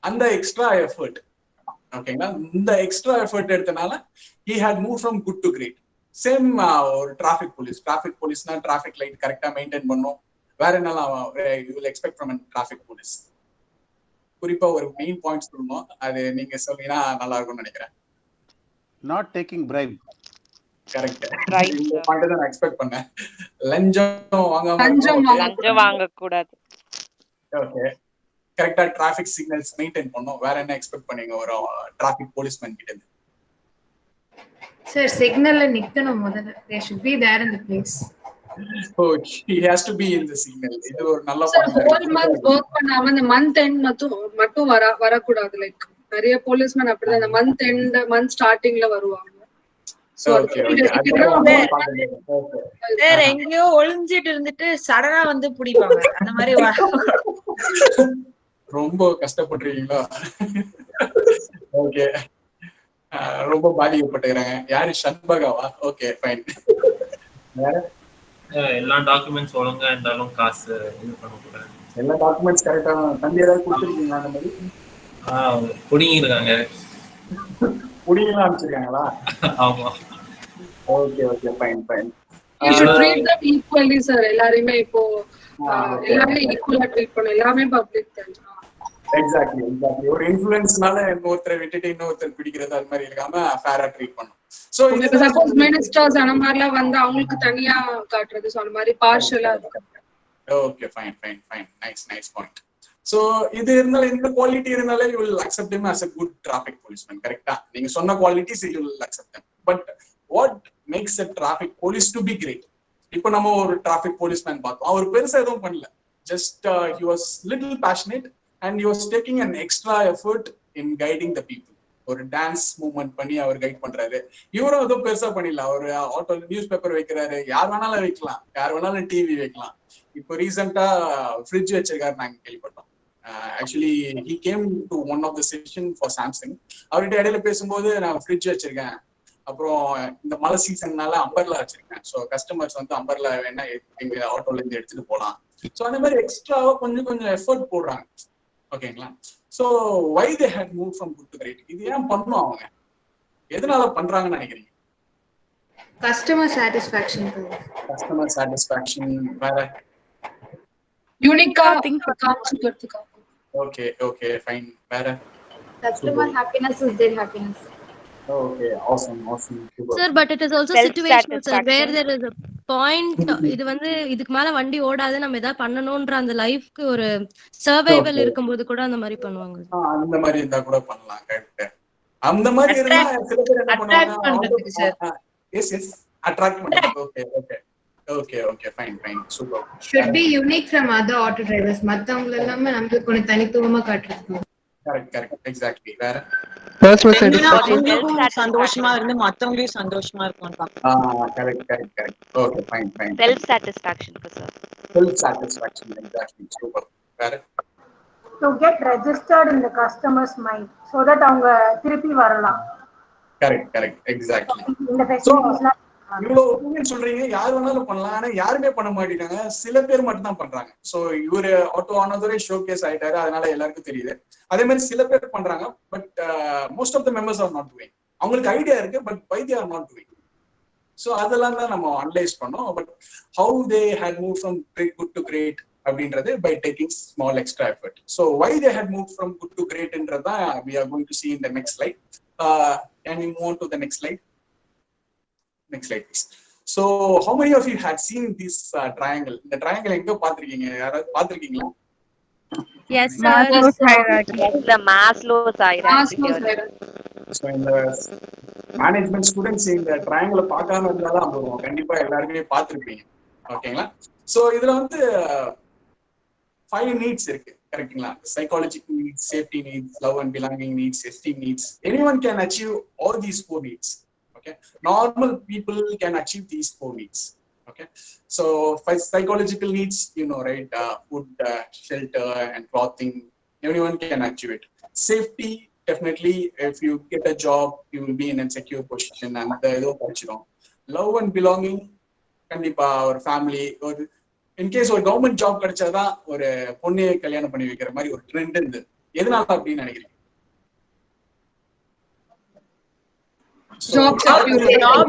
அந்த எக்ஸ்ட்ரா எஃபர்ட். ஓகேங்களா, இந்த எக்ஸ்ட்ரா எஃபர்ட் எடுத்தனால he had moved from good to great. Same ஒரு டிராஃபிக் போலீஸ்னா டிராஃபிக் லைட் கரெக்டா மெயின்டைன் பண்ணும். வேற என்னலாம் you will expect from a traffic police? குறிப்பா ஒரு மெயின் பாயிண்ட்ஸ் சொல்லணும், அது நீங்க சொன்னீங்கன்னா நல்லா இருக்கும்னு நினைக்கிறேன். Not taking bribe. கரெக்ட், இந்த பாயிண்ட் தான் நான் எக்ஸ்பெக்ட் பண்ணேன். லஞ்சம் வாங்க கூடாது. ஓகே, கரெக்டா டிராஃபிக் சிக்னல்ஸ் மெயின்டைன் பண்ணும். வேற என்ன எக்ஸ்பெக்ட் பண்ணீங்க ஒரு டிராஃபிக் போலீஸ்மேன் கிட்ட இருந்து? சார் சிக்னல்ல நிக்கணும் முதல்ல. they should be there in the place. Oh, he has to be in the signal. இது ஒரு நல்ல பாயிண்ட். whole month work பண்ணாம அந்த month end மட்டும் வர கூடாது. லைக் நிறைய போலீஸ்மேன் அப்படிதான் அந்த month end month startingல வருவாங்க. வேற எங்கயோ ஒளிஞ்சிட்டு இருந்துட்டு சடனா வந்து பிடிப்பாங்க. அந்த மாதிரி ரொம்ப கஷ்டப்பட்டுருக்கீங்களா? ஓகே, ரொம்ப பாதிக்கப்பட்டுக்கிறாங்க. யாரு? ஷண்பகாவா? Okay fine. வேற எல்லா டாக்குமெண்ட்ஸ் ஒழுங்கா இருந்தாலும் காசு இது பண்ணக்கூடாது. எல்லா டாக்குமெண்ட்ஸ் கரெக்டா தம்பி ஏதாவது கொடுத்துருக்கீங்களா? அந்த மாதிரி புடிங்கிருக்காங்க. புடிங்கலாம் அனுப்பிச்சிருக்காங்களா? ஆமா. Okay fine. you should treat them equally sir. எல்லாரையுமே இப்போ எல்லாமே ஈக்குவலா ட்ரீட் பண்ணணும். எல்லாமே பப்ளிக் தான். எக்ஸாக்ட்லி. ஒரு இன்ஃப்ளூயன்ஸ்னால இன்னொருத்தரை விட்டுட்டு இன்னொருத்தர் பிடிக்கிறது அது மாதிரி இருக்காம ஃபேரா ட்ரீட் பண்ணணும். சோ இது சப்போஸ் மினிஸ்டர்ஸ் அந்த மாதிரிலாம் வந்து அவங்களுக்கு தனியா காட்டுறது, சோ அந்த மாதிரி பார்ஷியலா இருக்கு. Okay fine. Nice point. So இது இருந்தால இந்த குவாலிட்டி இருந்தாலே you will accept him as a good traffic policeman. கரெக்ட்டா? நீங்க சொன்ன qualities you will accept them. But what makes a traffic police to be great? இப்போ நம்ம ஒரு traffic policeman பார்த்தோம். அவர் பெருசா எதுவும் பண்ணல. Just he was little passionate and he was taking an extra effort in guiding the people. ஒரு dance movement பண்ணி அவர் guide பண்றாரு. இவரும் எதுவும் பெருசா பண்ணல. அவர் ஆட்டோ நியூஸ் பேப்பர் வைக்கிறாரு. யார் வேணாலும் வைக்கலாம், யார் வேணாலும் டிவி வைக்கலாம். இப்போ ரீசெண்டா ஃப்ரிட்ஜ் வச்சிருக்காரு, நாங்க கேள்விப்பட்டோம். Actually he came to one of the session for Samsung. அவர்கிட்ட இடையில பேசும்போது நான் ஃப்ரிட்ஜ் வச்சிருக்கேன், அப்புறம் இந்த மழை சீசன்னால அம்பர்லா வச்சிருக்கேன். ஸோ கஸ்டமர்ஸ் வந்து அம்பர்லா வேணா எங்க ஆட்டோல இருந்து எடுத்துட்டு போகலாம். ஸோ அந்த மாதிரி எக்ஸ்ட்ராவா கொஞ்சம் எஃபர்ட் போடுறாங்க. ஓகேங்களா? So why they had moved from good to great? இது ஏன் பண்ணும் அவங்க? எதனால பண்றாங்கன்னு நினைக்கிறீங்க? Customer satisfaction. வேற யூனிக்கா திங்க் காமிச்சிக்கிறதுக்கு. Okay fine. வேற customer happiness is their happiness. Okay, awesome. Sir, but it is also situational, sir, where there is a point. இது வந்து இதுக்கு மேல வண்டி ஓடாது, நம்ம ஏதாவது பண்ணணும்ன்ற அந்த லைஃப்க்கு ஒரு சர்வைவல் இருக்கும்போது கூட அந்த மாதிரி பண்ணுவாங்க. அந்த மாதிரி இருந்தா கூட பண்ணலாம். கரெக்ட். அந்த மாதிரி இருந்தா சில பேர் என்ன பண்ணுவாங்க? எஸ் அட்ராக்ட் பண்ணுவாங்க. Okay fine super. should be unique from other auto drivers. மத்தவங்க எல்லாமே நமக்கு கொஞ்சம் தனித்துவமா காட்டுறது. Correct exactly. வேற பர்சனல் சாட்டிஸ்ஃபேக்ஷன், சந்தோஷமா இருந்து மத்தவங்களையும் சந்தோஷமா இருக்கணும். Correct. Okay fine. Self satisfaction sir. Self satisfaction exactly. Super. வேற to get registered in the customer's mind so that அவங்க திருப்பி வரலாம். Correct exactly. இந்த ஃபெசிலிட்டிஸ்லாம் இவ்வளவு ஒப்பீனியன் சொல்றீங்க, யார் வேணாலும் பண்ணலாம், ஆனா யாருமே பண்ண மாட்டேங்கிறாங்க. சில பேர் மட்டும் தான் பண்றாங்க. சோ இவரு ஆட்டோ ஆனதோட ஷோகேஸ் ஆயிட்டாரு, அதனால எல்லாருக்கும் தெரியுது. அதே மாதிரி சில பேர் பண்றாங்க, but most of the members are not doing. அவங்களுக்கு ஐடியா இருக்கு, but why they are not doing. So அதெல்லாம் தான் நம்ம அனலைஸ் பண்ணோம். But how they had move from good to great அப்படின்றது by taking small extra effort. So why they had move from good to கிரேட்ன்றதான் we are going to see in the next slide. Can you move on to the next slide? Next slide, please. So, how many of you had seen this triangle? The triangle எங்க பாத்திருக்கீங்க? யாராவது பாத்திருக்கீங்களா? Yes, sir. Maslow's hierarchy. Yes, the Maslow's hierarchy theory. So, இந்த management students இந்த ட்ரையாங்கிளை பார்க்காம இருந்தாலும் போதும், கண்டிப்பா எல்லாருமே பார்த்துருப்பீங்க. ஓகேங்களா? ஸோ இதுல வந்து 5 நீட்ஸ் இருக்கு, கரெக்டுங்களா? Psychological needs, safety needs, love and belonging needs, esteem needs. Anyone can achieve all these 4 needs. Okay, normal people can achieve these 4 needs. Okay, so for psychological needs, you know, right, food, shelter and clothing, everyone can achieve it. Safety, definitely, if you get a job, you will be in a secure position and the edo padichirom. Love and belonging, kandipa or family, or in case ஒரு government job கிடைச்சாதான் ஒரு பொண்ணே கல்யாணம் பண்ணி வைக்கிற மாதிரி ஒரு trend இருந்து, எதனால அப்படின்னு நினைக்கிறீங்க? Job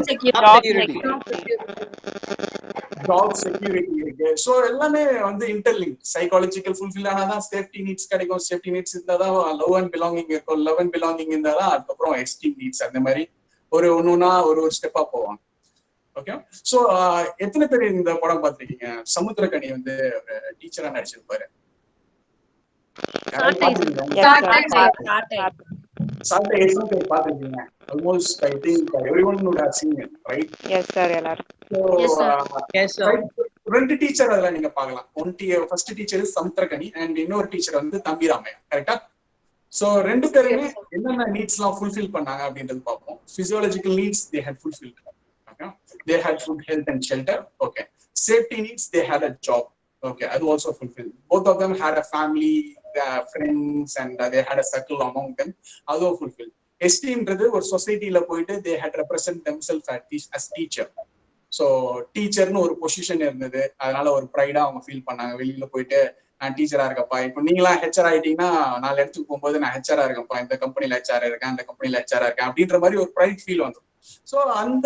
security. இருக்கு. ஸோ எல்லாமே வந்து இன்டர்லிங்க். சைக்காலஜிக்கல் ஃபுல்ஃபில் ஆனாதான் சேஃப்டி நீட்ஸ் கிடைக்கும். சேஃப்டி நீட்ஸ் இருந்தாதான் லவ் அண்ட் பிலாங்கிங் இருக்கும். லவ் அண்ட் பிலாங்கிங் இருந்தாதான் அதுக்கப்புறம் எஸ்டீம் நீட்ஸ். அந்த மாதிரி ஒன்னொன்னா ஒரு ஸ்டெப்பா போவாங்க. ஓகே, ஸோ எத்தனை பேர் இந்த படம் பார்த்திருக்கீங்க? சமுத்திரக்கனி வந்து டீச்சரா நடிச்சிருப்பாரு. பாத்துருக்கீங்க? Almost, I think everyone would have seen it, right? Yes, sir. So, ரெண்டு டீச்சர் அதுல நீங்க பார்க்கலாம். ஃபர்ஸ்ட் டீச்சர் சமுத்திரக்கனி அண்ட் இன்னொரு டீச்சர் வந்து தம்பிராமையா, கரெக்டா? சோ ரெண்டு பேருமே என்னென்ன நீட்ஸ் எல்லாம் ஃபுல்ஃபில் பண்ணாங்க அப்படின்றது பார்ப்போம். பிசியோலஜிக்கல் needs they had fulfilled. Okay, they had food, health and shelter. Okay, safety needs, they had a job. Okay, that also fulfilled. Both of them had a family, friends and they had a circle among them. Also fulfilled. எஸ்டீம்ன்றது ஒரு சொசைட்டில போயிட்டு they had represent themselves as teacher. So டீச்சர்னு ஒரு position இருந்தது, அதனால ஒரு ப்ரைடா அவங்க ஃபீல் பண்ணாங்க. வெளியில போயிட்டு நான் டீச்சரா இருக்கப்பா, இப்போ நீங்களாம் ஹெச்ஆர் ஆயிட்டீங்கன்னா 4 இடத்துக்கு போகும்போது நான் ஹெச்ஆரா இருக்கேன்ப்பா, இந்த கம்பெனில ஹெச்ஆர் இருக்கேன், அந்த கம்பெனில ஹெச்ஆரா இருக்கேன் அப்படின்ற மாதிரி ஒரு ப்ரைட் ஃபீல் வந்துடும். ஸோ அந்த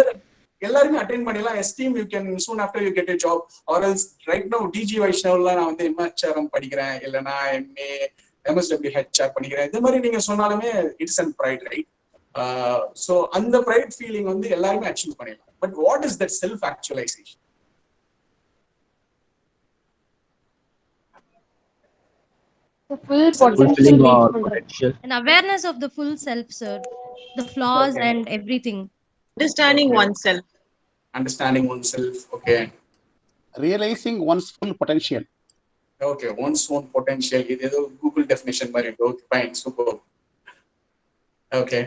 எல்லாருமே அட்டென்ட் பண்ணிடலாம். Esteem you can soon after you get a job. Or else right now DG வைஷ்ணவ்ல நான் வந்து எம்ஹெச்ஆர்எம் படிக்கிறேன், இல்லைன்னா எம்ஏ எம்எஸ்டபிள்யூ ஹெச்ஆர் படிக்கிறேன், இந்த மாதிரி நீங்க சொன்னாலுமே it's and fried, right? So அந்த ப்ரைட் ஃபீலிங் வந்து எல்லாருமே அச்சீவ் பண்ணிடலாம். But what is that self actualisation? The full Fulfilling our potential. An awareness of the full self, sir. The flaws and everything. Understanding oneself. Understanding oneself, okay. Realizing one's full potential. Okay, one's own potential. This is a Google definition, but okay, fine, super. Okay.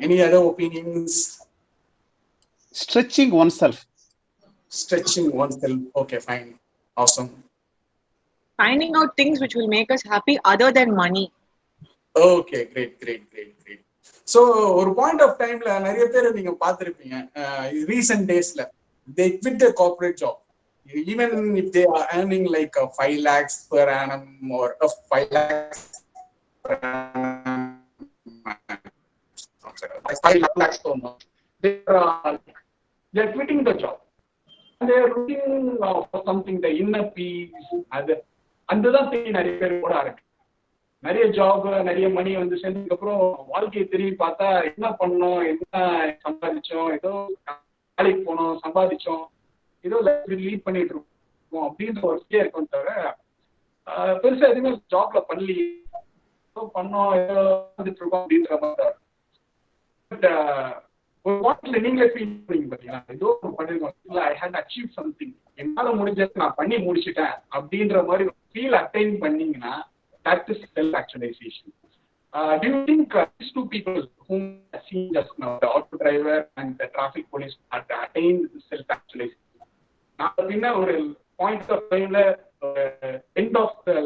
Any other opinions? Stretching oneself. Stretching oneself. Okay, fine. Awesome. Finding out things which will make us happy other than money. Okay, great. So, ஒரு point of time ல நிறைய பேர் நீங்க பார்த்திருப்பீங்க, recent daysல they quit their corporate job. Even if they are earning like 5 lakhs per annum or 5 lakhs per annum, 5 lakhs per month, they're quitting the job. They're looking for something, the inner peace. அதுதான் நிறைய பேர் கூட இருக்கு. நிறைய job, நிறைய மணி வந்து சேர்ந்ததுக்கு அப்புறம் வாழ்க்கையை திரும்பி பார்த்தா என்ன பண்ணோம், என்ன சம்பாதிச்சோம், ஏதோ வேலைக்கு போனோம், சம்பாதிச்சோம், ஏதோ லீட் பண்ணிட்டு இருக்கோம் அப்படின்ற ஒரு ஃபீல் இருக்கும். தவிர பெருசா எதுவுமே ஜாப்ல பண்ணி பண்ணோம், ஏதோ வந்துட்டு இருக்கோம் அப்படின்ற மாதிரி. பட் ஒரு வாட்டில் நீங்களே ஃபீல் பண்ணீங்க பார்த்தீங்களா, ஏதோ ஒரு பண்ணிருக்கோம், ஐ ஹேட் அச்சீவ் சம்திங், என்னால முடிஞ்சது நான் பண்ணி முடிச்சுட்டேன் அப்படின்ற மாதிரி ஃபீல் அட்டைன் பண்ணீங்கன்னா that is self-actualization. Do you think these two people whom I seen just now, the auto driver and the traffic police, attained self-actualization? Now, ஒரு point of time, end of the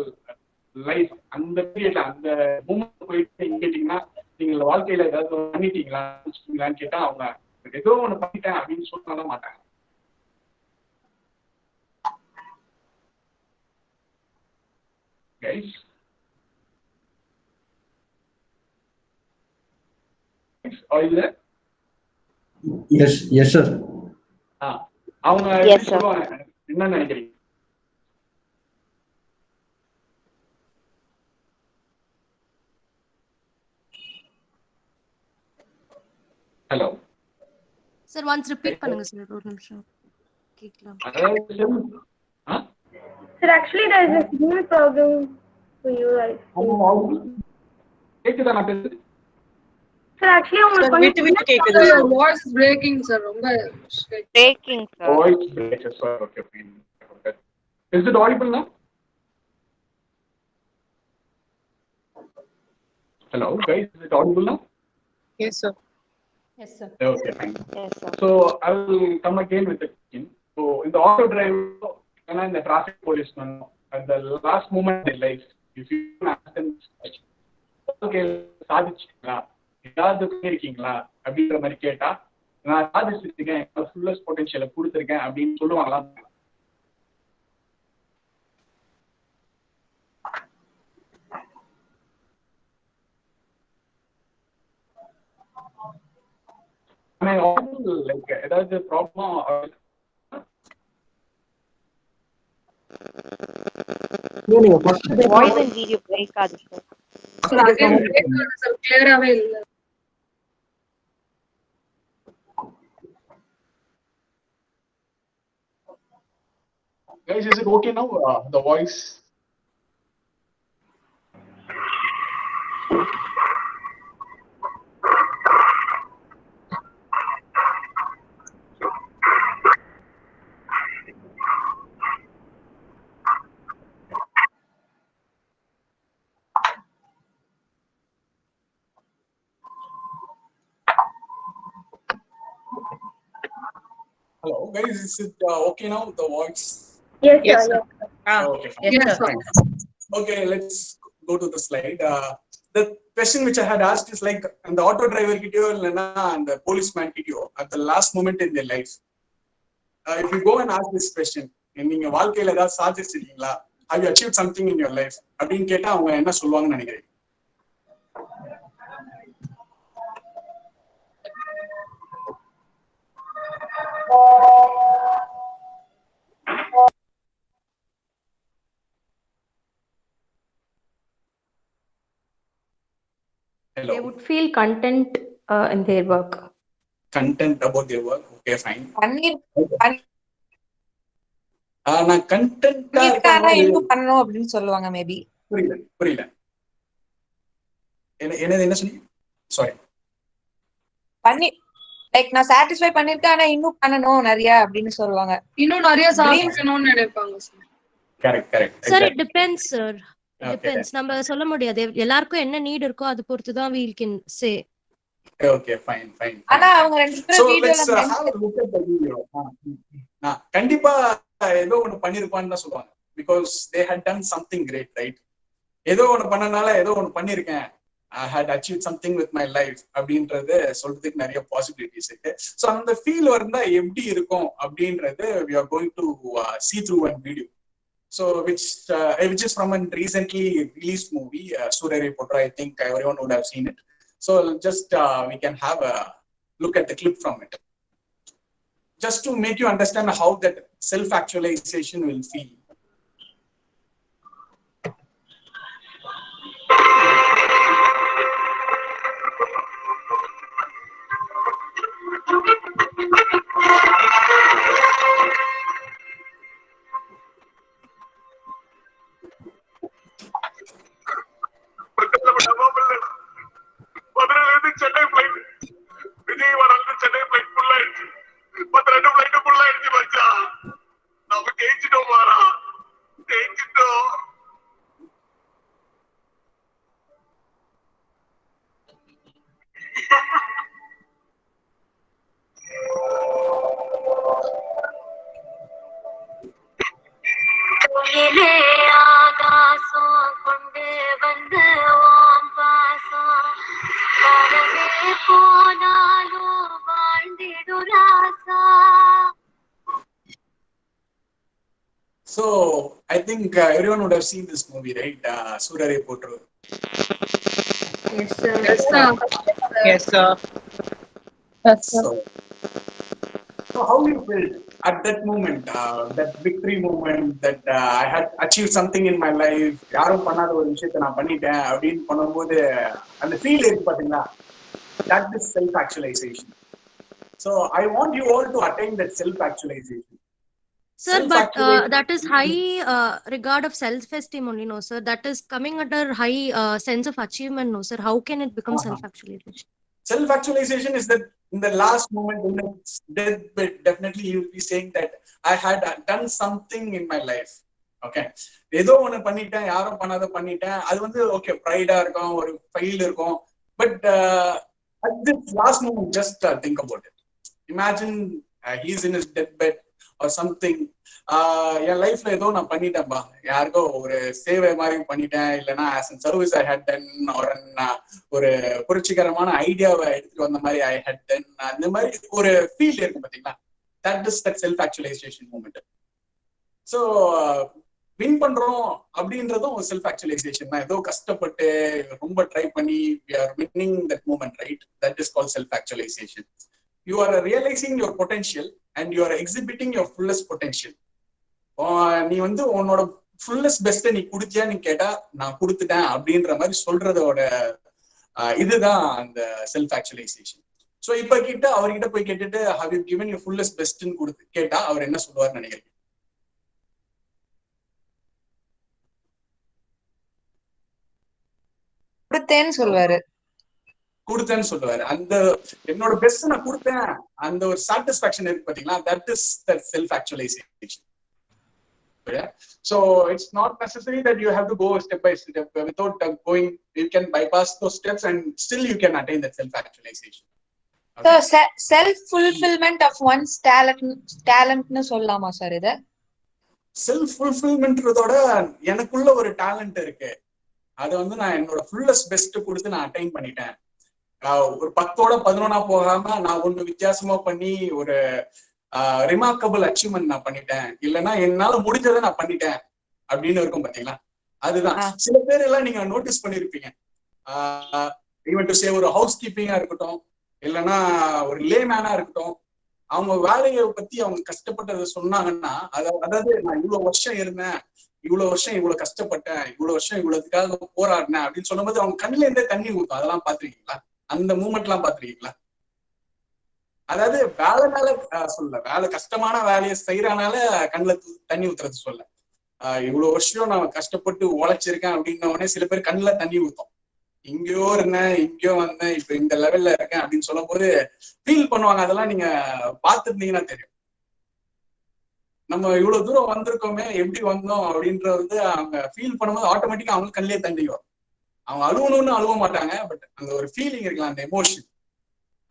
life, அந்த பீரியட்ல அந்த moment போயிட்டு கேட்டீங்கன்னா நீங்க வாழ்க்கையில ஏதாவது பண்ணிட்டீங்களான்னு கேட்டா அவங்க ஏதோ ஒண்ணு பண்ணிட்டேன் அப்படின்னு சொல்ல மாட்டாங்க. Guys, are you there? Yes sir. அவங்க சொல்லுவாங்க, என்ன நினைக்கிறீங்க? ஹலோ சார் ஒன்ஸ் ரிப்பீட் பண்ணுங்க சார், ஒரு நிமிஷம் கேட்கலாம். Sir, actually there is a signal problem for you, I think. கேக்குதா நான் பேசுறது? Sir, actually உங்களுக்கு விட்டு விட்டு கேக்குது. வாய்ஸ் பிரேக்கிங் சார், ரொம்ப breaking sir. Voice breaks, sir. Okay, fine. Okay. Is it audible now? Hello, guys. Is it audible now? Yes, sir. Yes, sir. Okay, fine. Yes, sir. So I will come again with the question. So in the auto drive, and in the traffic policeman, at the last moment in life, if you ask them, okay, சாதிச்சிங்களா, ஏதாவது பண்ணிருக்கீங்களா அப்படின்ற மாதிரி கேட்டா, நான் சாதிச்சிருக்கேன், என்னோட fullest பொட்டன்ஷியலை கொடுத்துருக்கேன் அப்படின்னு சொல்லுவாங்களா? Like ஏதாவது problem? Voice and video break ஆகுது சார். கிளியராவே இல்ல. Guys, is it okay now? The voice. Hello, guys, is it okay now? The voice. Yes, Yes, sir. sir. Okay, fine. Yes, sir. Fine. Okay, let's go to the slide. The question which I had asked is like, and the auto driver video and the policeman video at the last moment in their life. If you go and ask this question, நீங்க வாழ்க்கையில ஏதாவது சாதிச்சிருக்கீங்களா, have you achieved something in your life அப்படின்னு கேட்டா அவங்க என்ன சொல்லுவாங்கன்னு நினைக்கிறேன்? Hello. They would feel content in their work. Content about their work. Okay, fine. நான் கண்டென்ட்டா இன்னும் பண்ணணும் அப்படின்னு சொல்லுவாங்க மேபி. புரியல என்ன சொன்னீங்க? சாரி. பண்ணி லைக் நான் சாட்டிஸ்ஃபை பண்ணிருக்கேன், ஆனா இன்னும் பண்ணணும் நிறைய அப்படின்னு சொல்லுவாங்க. இன்னும் நிறைய சாதிக்கணும்னு நினைப்பாங்க sir. Correct. Sir it depends sir. It depends. நம்ம சொல்ல முடியாது. எல்லாருக்கும் என்ன நீட் இருக்கோ அது பொறுத்து தான் we can say. Okay, fine. ஆனா அவங்க ரெண்டு பேரும் வீடியோல have a look at the video. கண்டிப்பா ஏதோ ஒன்னு பண்ணிருப்பான்னு தான் சொல்லுவாங்க. Because they had done something great, right? ஏதோ ஒன்னு பண்ணனால ஏதோ ஒன்னு பண்ணிருக்கேன், I had achieved something with my life அப்படின்றது சொல்றதுக்கு நிறைய பாசிபிலிட்டிஸ் இருக்கு. ஸோ அந்த ஃபீல் வந்தா எப்படி இருக்கும் அப்படின்றது we are going to see through one video. So which is from a recently released movie, Surya Reporter. I think everyone would have seen it. So just we can have a look at the clip from it, just to make you understand how that self-actualization will feel. Chennai flight விஜயவாடால Chennai flight full ஆயிடுச்சு. 12 flight full ஆயிடுச்சு மச்சா. நாம ஜெயிச்சிட்டோம் மாறா, ஜெயிச்சிட்டோம். ஆகாசம் கொண்டு வந்து ஓம் பாசம் வரவே போனாலும் வாழ்ந்திடு ராசா. So I think everyone would have seen this movie, right? Surya Reporter. Yes, sir. Yes, sir. So how you felt at that moment, that victory moment, that I had achieved something in my life, யாரும் பண்ணாத ஒரு விஷயத்தை நான் பண்ணிட்டேன் அப்படின்னு பண்ணும்போது அந்த feel இருக்கு பாத்தீங்களா? That is self actualization. So I want you all to attain that self-actualization. Sir, but that is high regard of self-esteem only, no, sir. That is coming under high sense of achievement, no, sir. How can it become self-actualization? Self-actualization is that in the last moment, in the deathbed, definitely you will be saying that I had done something in my life. Okay, ஏதோ ஒண்ணு பண்ணிட்டேன், யாரும் பண்ணாத பண்ணிட்டேன். அது வந்து okay, ப்ரைடா இருக்கும், ஒரு ஃபைல் இருக்கும். But at this last moment, just think about it. Imagine he's in his deathbed or something. என் லைஃப்ல ஏதோ நான் பண்ணிட்டேன்பா, யாருக்கோ ஒரு சேவை மாதிரி பண்ணிட்டேன், இல்லைன்னா as a service I had done, ஒரு புரட்சிகரமான ஐடியாவை எடுத்துட்டு வந்த மாதிரி I had done, அந்த மாதிரி ஒரு ஃபீல் இருக்கு பாத்தீங்களா. That is that self actualization moment. So win பண்றோம் அப்படின்றதும் ஒரு செல்ஃப் ஆக்சுவலைசேஷன் தான். ஏதோ கஷ்டப்பட்டு ரொம்ப ட்ரை பண்ணி we are winning that moment, right? That is called self actualization. You are realizing your potential and you are exhibiting your fullest potential. நீ வந்து உன்னோட ஃபுல்லஸ்ட் பெஸ்ட் நீ குடுத்தியான்னு கேட்டா நான் கொடுத்துட்டேன் அப்படின்ற மாதிரி சொல்றதோட இதுதான் அந்த செல்ஃப் ஆக்சுவலைசேஷன். ஸோ இப்ப கிட்ட அவர்கிட்ட போய் கேட்டுட்டு have you given your fullest bestன்னு கொடுத்து கேட்டா அவர் என்ன சொல்லுவார்னு நினைக்கிறேன்? கொடுத்தேன்னு சொல்லுவாரு. அந்த என்னோட பெஸ்ட் நான் கொடுத்தேன், அந்த ஒரு சாட்டிஸ்பாக்சன் இருக்கு பாத்தீங்களா. That is that self actualisation. So it's not necessary that you have to go step by step. Without going, you can bypass those steps and still you can attain that self actualization. Okay. So self fulfillment of one's talent nu sollama sir idu. Self fulfillment ரோட எனக்குள்ள ஒரு talent இருக்கு, அது வந்து நான் என்னோட fullest best கொடுத்து நான் அட்டைன் பண்ணிட்டேன். ஒரு 10ஓட 11 போகாம நான் ஒண்ணு வித்தியாசமா பண்ணி ஒரு ரிமார்க்கபிள் அச்சீவ்மெண்ட் நான் பண்ணிட்டேன், இல்லைன்னா என்னால முடிஞ்சதை நான் பண்ணிட்டேன் அப்படின்னு இருக்கும் பாத்தீங்களா. அதுதான் சில பேர் எல்லாம் நீங்க நோட்டீஸ் பண்ணிருப்பீங்க. ஈவன் டு சே ஒரு ஹவுஸ் கீப்பிங்கா இருக்கட்டும், இல்லைன்னா ஒரு லேமேனா இருக்கட்டும், அவங்க வேலையை பத்தி அவங்க கஷ்டப்பட்டதை சொன்னாங்கன்னா, அதாவது நான் இவ்வளவு வருஷம் இருந்தேன், இவ்வளவு வருஷம் இவ்வளவு கஷ்டப்பட்டேன், இவ்வளவு வருஷம் இவ்வளவுக்காக போராடினேன் அப்படின்னு சொல்லும்போது அவங்க கண்ணுல இருந்தே தண்ணி ஊத்தும். அதெல்லாம் பாத்திருக்கீங்களா? அந்த மூமெண்ட் எல்லாம் பாத்திருக்கீங்களா? அதாவது வேலை மேல சொல்ல, வேலை கஷ்டமான வேலையை செய்யறனால கண்ணுல தண்ணி ஊத்துறது சொல்ல. இவ்வளவு வருஷம் நான் கஷ்டப்பட்டு உழைச்சிருக்கேன் அப்படின்ன உடனே சில பேர் கண்ணுல தண்ணி ஊத்தும். இங்கேயோ இருந்தேன், இங்கேயோ வந்தேன், இப்ப இந்த லெவல்ல இருக்கேன் அப்படின்னு சொல்லும் போது ஃபீல் பண்ணுவாங்க. அதெல்லாம் நீங்க பாத்துருந்தீங்கன்னா தெரியும். நம்ம இவ்வளவு தூரம் வந்திருக்கோமே, எப்படி வந்தோம் அப்படின்றது வந்து அவங்க ஃபீல் பண்ணும்போது ஆட்டோமேட்டிக்கா அவங்க கண்ணிலே தண்ணி வரும். அவங்க அழுவணும்னு அழுவ மாட்டாங்க, பட் அந்த ஒரு ஃபீலிங் இருக்கலாம், அந்த எமோஷன்.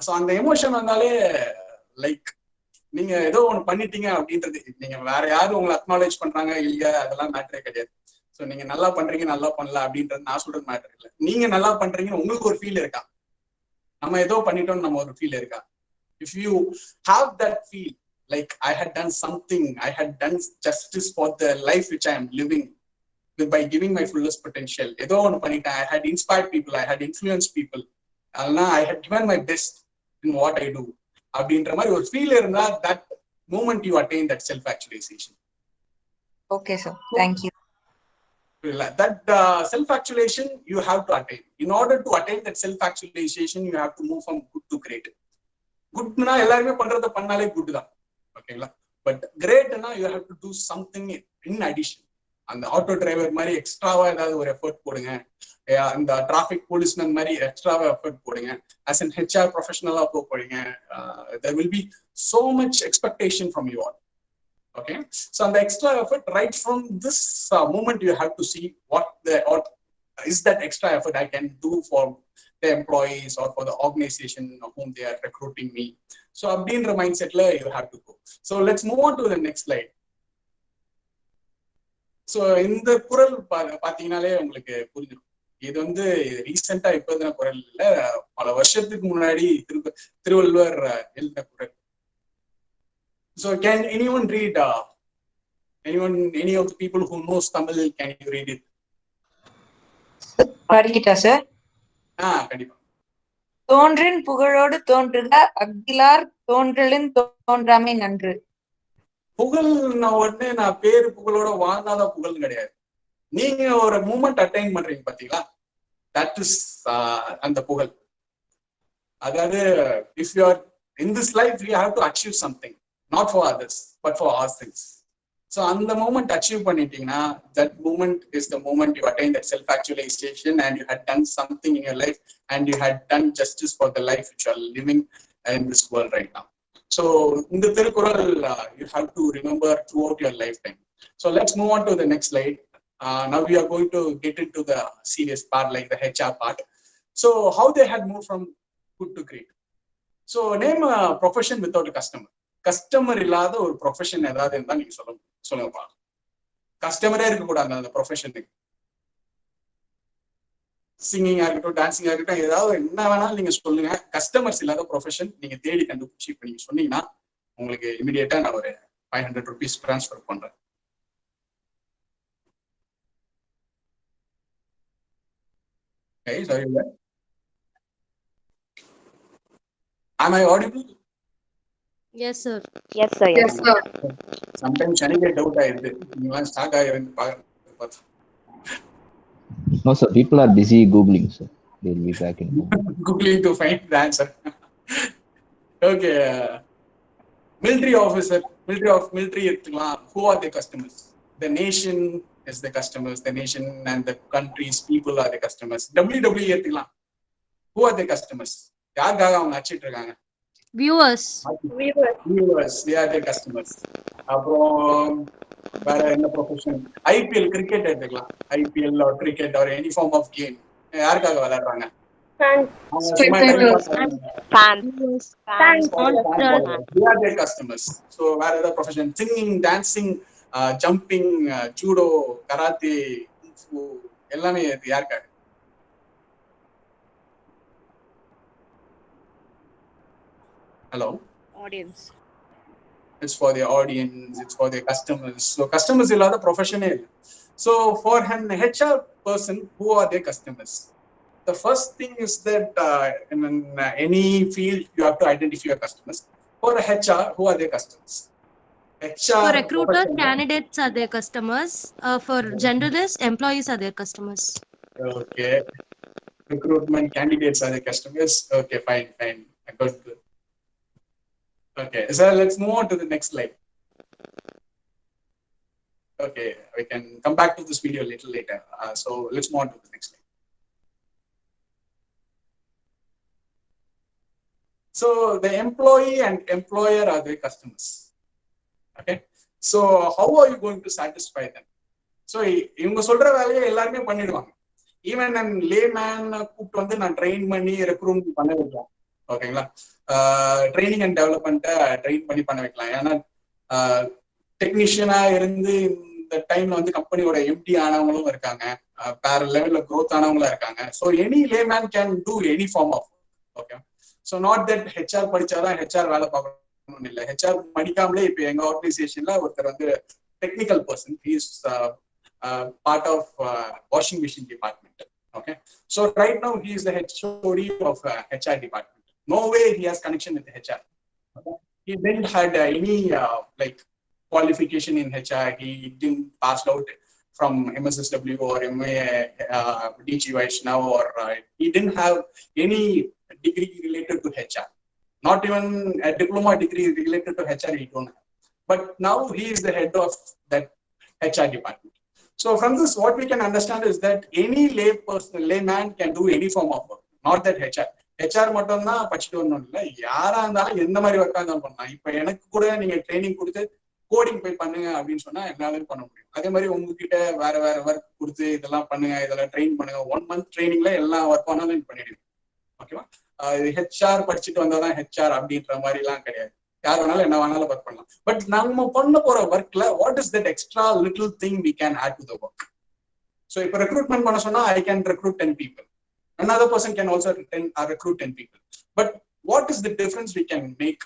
ஸோ அந்த எமோஷன் வந்தாலே லைக் நீங்க ஏதோ ஒண்ணு பண்ணிட்டீங்க அப்படின்றது. நீங்க வேற யாரும் உங்களை அக்னாலேஜ் பண்றாங்க இல்லையா, அதெல்லாம் மேட்டரே கிடையாது. ஸோ நீங்க நல்லா பண்றீங்க, நல்லா பண்ணல அப்படின்றது நான் சொல்றது மேட்டர் இல்லை. நீங்க நல்லா பண்றீங்கன்னு உங்களுக்கு ஒரு ஃபீல் இருக்கா, நம்ம ஏதோ பண்ணிட்டோம்னு நம்ம ஒரு ஃபீல் இருக்கா. If you have that feel like I had done something, I had done justice for the life which I am living by giving my fullest potential, ஏதோ ஒன்று பண்ணிட்டேன், I had inspired people, I had influenced people, I had given my best in what I do அப்படின்ற மாதிரி ஒரு feel இருந்தா that moment you attain that self actualization. Okay sir, thank you. That self actualization you have to attain. In order to attain that self actualization you have to move from good to great. குட்னா எல்லாருமே பண்றத பண்ணாலே good தான், ஓகேங்களா. But கிரேட்னா you have to do something in addition. அந்த auto driver மாதிரி எக்ஸ்ட்ராவா ஏதாவது ஒரு எஃபர்ட் போடுங்க, இந்த டிராபிக் போலீஸ்மேன் மாதிரி எக்ஸ்ட்ராவா எஃபர்ட் போடுங்க, as an HR ப்ரொஃபஷனலா போடுங்க. there will be so much expectation from you all. Okay, so on the extra effort right from this moment you have to see what is that extra effort I can do for the employees or for the organization of whom they are recruiting me. So abdindra mindset la you have to go. So let's move on to the next slide. So இந்த குறள் பாத்தீங்கன்னாலே உங்களுக்கு புரிஞ்சிடும். இது வந்து ரீசெண்டா இப்ப இருந்த குறள் இல்ல, பல வருஷத்துக்கு முன்னாடி திருவள்ளுவர் எழுதின குறள். So can anyone read any of the people who knows Tamil, can you read it? படிக்கிட்டா சார்? கண்டிப்பா. தோன்றின் புகழோடு தோன்றுக, அகிலார் தோன்றலின் தோன்றாமை நன்று. புகழ்னா உடனே நான் பேரு புகழோட வாழ்ந்தாதான் புகழ் கிடையாது. நீங்க ஒரு மூமெண்ட் அட்டைன் பண்றீங்க பாத்தீங்களா, தட் இஸ் அந்த புகழ். அதாவது if you are In this life, we have to achieve something, not for others, but for ourselves. So on the moment achieve பண்ணிட்டீங்கன்னா, that moment is the moment you attain that self-actualization and you had done something in your life and you had done justice for the life which you are living in this world right now. So in the Tirukural, you have to remember throughout your lifetime. So let's move on to the next slide. Now we are going to get into the serious part, like the HR part. So how they had moved from good to great. So name a profession without a customer. Customer இல்லாத ஒரு profession ஏதாவது இருந்தா நீங்க சொல்லுங்கப்பா. கஸ்டமரே இருக்கக்கூடாது அந்த ப்ரொஃபஷனுக்கு. சிங்கிங்கா இருக்கட்டும், டான்சிங்கா இருக்கட்டும், ஏதாவது என்ன வேணாலும் நீங்க சொல்லுங்க. கஸ்டமர்ஸ் இல்லாத ப்ரொஃபஷன் நீங்க தேடி கண்டுபிடிச்சி இப்ப நீங்க சொன்னீங்கன்னா உங்களுக்கு இமிடியேட்டா நான் ஒரு 500 rupees டிரான்ஸ்ஃபர் பண்றேன். Guys, are you there? Am I audible? Yes, sir. Yes, sir. Yes, sir. Sometimes I get doubt ஆயிருது. நீங்க ஸ்டார்ட் ஆயிருந்து பாக்க. No, sir. People are busy Googling, sir. They'll be back in a moment. Googling to find the answer. Okay. Military officer, military எடுத்துக்கலாம். Who are the customers? The nation is the customers. The nation and the country's people are the customers. WWE எடுத்துக்கலாம். Who are the customers? யாருக்காக அவங்க அடிச்சிட்டு இருக்காங்க? Viewers. They are the customers. அப்புறம் வேற என்ன profession? IPL cricket எடுத்துக்கலாம். IPL or cricket or any form of game. யாருக்காக விளையாடுறாங்க? They are their customers. So where are the profession? Singing, dancing, jumping, judo, karate, kung fu, எல்லாமே யாருக்காக? Hello? Audience. It's for the audience, it's for the customers. So customers illada profession illa. So for an HR person, who are their customers? The first thing is that in any field, you have to identify your customers. For HR, who are their customers? HR, For recruiters, candidates are their customers. For generalists, employees are their customers. Okay. Recruitment candidates are the customers. Okay, fine. Good. Okay, so let's move on to the next slide. Okay, we can come back to this video a little later. So let's move on to the next slide. So the employee and employer are the customers. Okay, so how are you going to satisfy them? So இவங்க சொல்ற வேலையை எல்லாருமே பண்ணிடுவாங்க. Even நான் layman கூப்பிட்டு வந்து நான் train பண்ணி ரெக்ரூட் பண்ண வைக்கலாம். ஓகேங்களா? ட்ரைனிங் அண்ட் டெவலப்மெண்ட்டை ட்ரெயின் பண்ணி பண்ண வைக்கலாம். ஏன்னா டெக்னீஷியனா இருந்து இந்த டைம்ல வந்து கம்பெனியோட எம்டி ஆனவங்களும் இருக்காங்க, வேற லெவல்ல க்ரோத் ஆனவங்களும் இருக்காங்க. So any layman can do any form of. Okay, so not that HR படிச்சாதான் ஹெச்ஆர் வேலை பார்க்கணும்னு இல்லை. ஹெச்ஆர் படிக்காமலே இப்போ எங்க ஆர்கனைசேஷன்ல ஒருத்தர் வந்து technical person, is part of washing machine department. Okay, so right now he is the HOD of HR department. No way he has connection with HR. Okay? He didn't had any like qualification in HR. He didn't pass out from MSSW or MA DG Vaishnav, or he didn't have any degree related to HR. Not even a diploma degree related to HR he don't have. But now he is the head of that HR department. So from this, what we can understand is that any layman can do any form of work, not that HR. HR மட்டும் தான் படிச்சுட்டு வரணும் இல்லை, யாரா இருந்தாலும் எந்த மாதிரி ஒர்க்கா இருந்தாலும் பண்ணலாம். இப்ப எனக்கு கூட நீங்க ட்ரைனிங் கொடுத்து கோடிங் போய் பண்ணுங்க அப்படின்னு சொன்னா என்னாலும் பண்ண முடியும். அதே மாதிரி உங்ககிட்ட வேற ஒர்க் கொடுத்து இதெல்லாம் பண்ணுங்க, இதெல்லாம் ட்ரெயின் பண்ணுங்க, 1 month ட்ரைனிங்ல எல்லா ஒர்க் பண்ணாலும் பண்ணிடுவீங்க. ஓகேவா? ஹெச்ஆர் படிச்சுட்டு வந்தாதான் ஹெச்ஆர் அப்படின்ற மாதிரி எல்லாம் கிடையாது. யார் வேணாலும் என்ன வேணாலும் ஒர்க் பண்ணலாம். பட் நம்ம பண்ண போற ஒர்க்ல what is that extra little thing we can add to the work? So இப்போ ரெக்ரூட்மெண்ட் பண்ண சொன்னா I can recruit 10 people. Another person can also recruit 10 people. But what is the difference we can make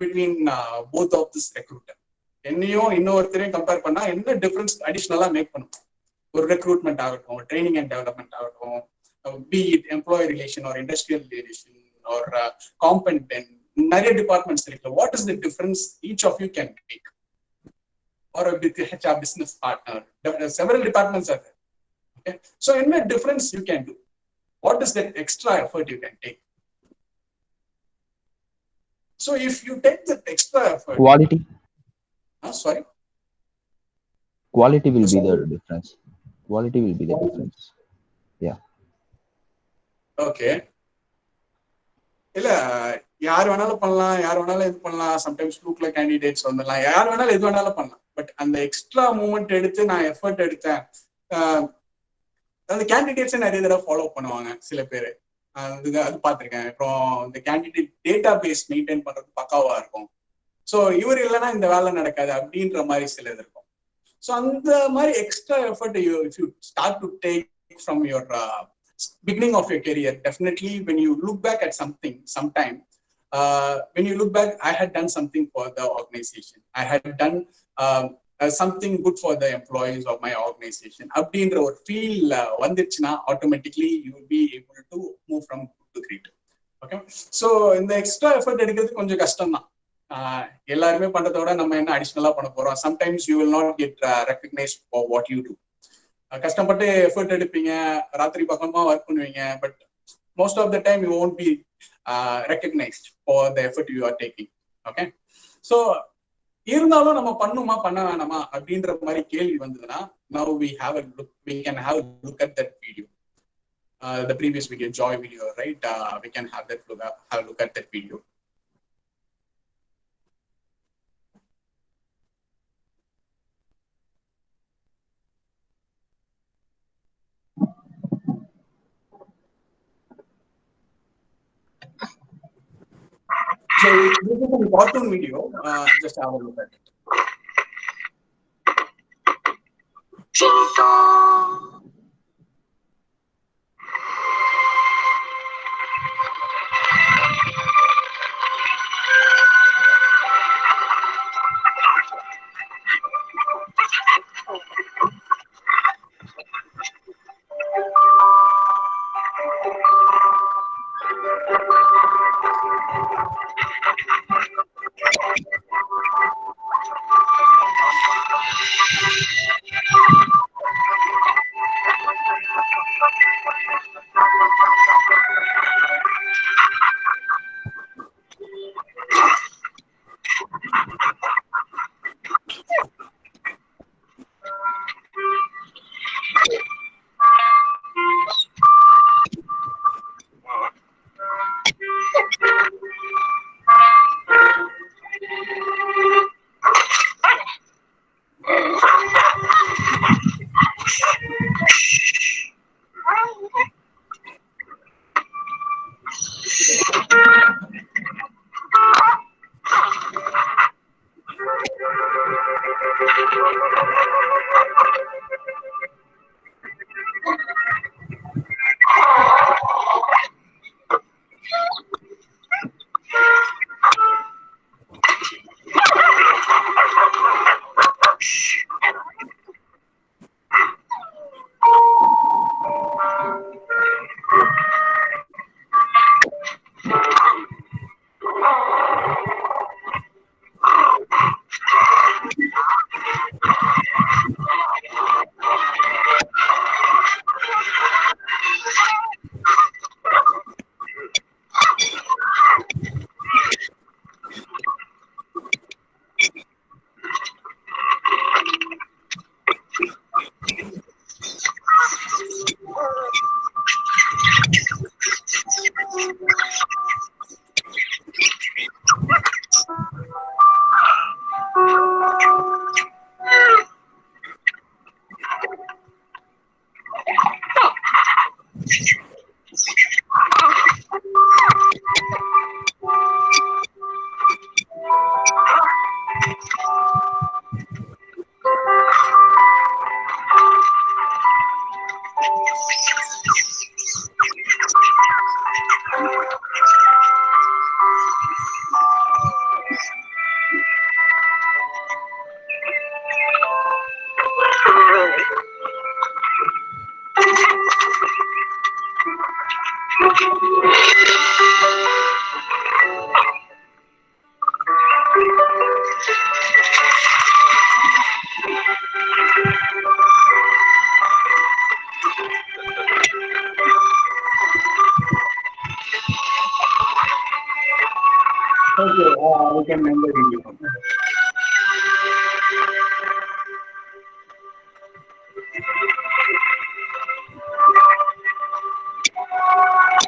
between both of this recruiter? என்னையும் இன்னொருத்தரையும் compare பண்ணா என்ன difference அடிஷனலா make பண்ணும்? ஒரு recruitment ஆகட்டும், training and development ஆகட்டும், be it employee relation or industrial relation or competent, நிறைய departments இருக்கு. What is the difference each of you can make? Or with HR business partner, several departments are there. Okay, so any difference you can do? What is that extra effort you can take? So if you take that extra effort, Quality. Sorry. Quality will be the difference. Quality will be the difference. Yeah. Okay. இல்ல யார் வேணாலும் பண்ணலாம், யார் வேணாலும் இது பண்ணலாம். Sometimes லூக்ல candidates வந்துடலாம், யார் வேணாலும் எது வேணாலும் பண்ணலாம். பட் அந்த எக்ஸ்ட்ரா மூமெண்ட் எடுத்து நான் எஃபர்ட் எடுத்தேன், அந்த கேண்டிடேட்ஸை நிறைய தடவை ஃபாலோ பண்ணுவாங்க சில பேர். அது பார்த்துருக்கேன். அப்புறம் இந்த கேண்டிடேட் டேட்டா பேஸ் மெயின்டைன் பண்றது பக்காவா இருக்கும். ஸோ இவர் இல்லைன்னா இந்த வேலை நடக்காது அப்படின்ற மாதிரி சில இது இருக்கும். ஸோ அந்த மாதிரி extra effort if you start to take from your beginning of your career, definitely when you look back at something sometime, when you look back, I had done something for the organization, I had done something good for the employees of my organization. Abdindra or feel vandichna, automatically you will be able to move from good to great. Okay, so in the extra effort எடுக்கிறது கொஞ்சம் கஷ்டம் தான். எல்லாருமே பண்றதை விட நம்ம என்ன அடிஷனலா பண்ண போறோம். Sometimes you will not get recognized for what you do. கஷ்டப்பட்டு எஃபர்ட் எடுப்பீங்க, ராத்திரி பக்கமா ஒர்க் பண்ணுவீங்க, but most of the time you won't be recognized for the effort you are taking. Okay, so இருந்தாலும் நம்ம பண்ணுமா பண்ண வேணாமா அப்படின்ற மாதிரி கேள்வி வந்ததுன்னா, now we can have a look at that video, the previous video, joy video, right? We can have a look at that video. So this is an important video. Just have a look at it. we can end the video.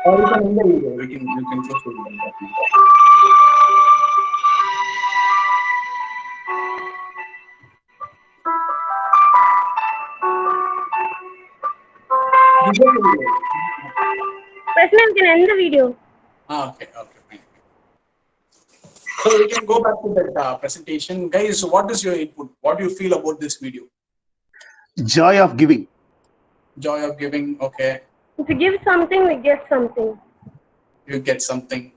Or you can end the video. You can close the video. Vaishnav, you can end the video. Okay, fine. So we can go back to that presentation. Guys, what is your input? What do you feel about this video? Joy of giving. Joy of giving, okay. If you give something, we get something. You get something.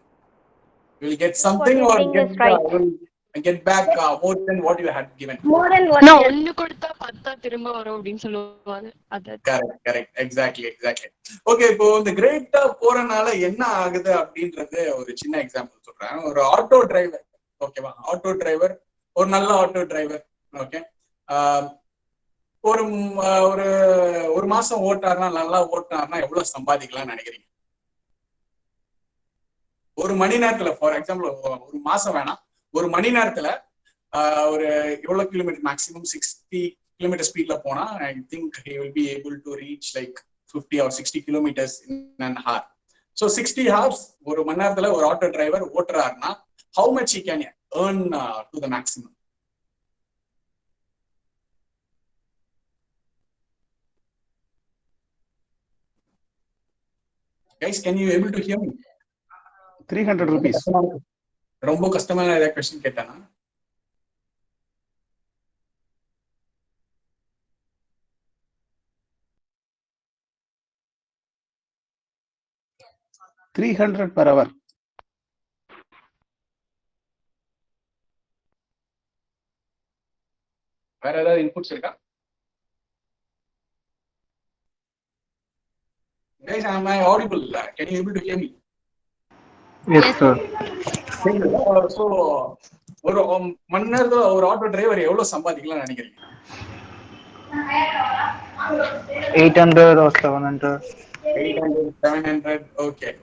You will get something or get back more than what you had given. More than what no, you correct. Exactly. Okay, இப்போ இந்த Greta போறனால என்ன ஆகுது அப்படின்றது ஒரு சின்ன example சொல்றேன். ஒரு ஆட்டோ டிரைவர், ஓகேவா? ஆட்டோ டிரைவர், ஒரு நல்ல ஆட்டோ டிரைவர், ஓகே. ஒரு மாசம் ஓட்டாருன்னா, நல்லா ஓட்டாருன்னா எவ்வளவு சம்பாதிக்கலாம்னு நினைக்கிறீங்க? ஒரு மணி நேரத்துல, ஃபார் எக்ஸாம்பிள் ஒரு மாசம் வேணாம், ஒரு மணி நேரத்துல ஒரு எவ்வளவு கிலோமீட்டர், மேக்ஸிமம் 60 kilometer ஸ்பீட்ல போனா I think he will be able to reach like 50 or 60 kilometers in an hour. So 60 hours ஒரு மணி நேரத்துல ஒரு ஆட்டோ டிரைவர் ஓட்டுறாருன்னா how much he can earn to the maximum? Guys, can you able to hear me? 300 rupees. ரொம்ப கஷ்டமான ஏதாவது question கேட்டானா? $300 per hour. வேற ஏதாவது இன்புட்ஸ் இருக்கா? Guys, am I audible? Can you able to hear me? Yes, sir. So ஒரு மணி நேரத்துல ஒரு ஆட்டோ டிரைவர் எவ்வளவு சம்பாதிக்கலாம்னு நினைக்கிறீங்க? 800 or 700. 800, 700.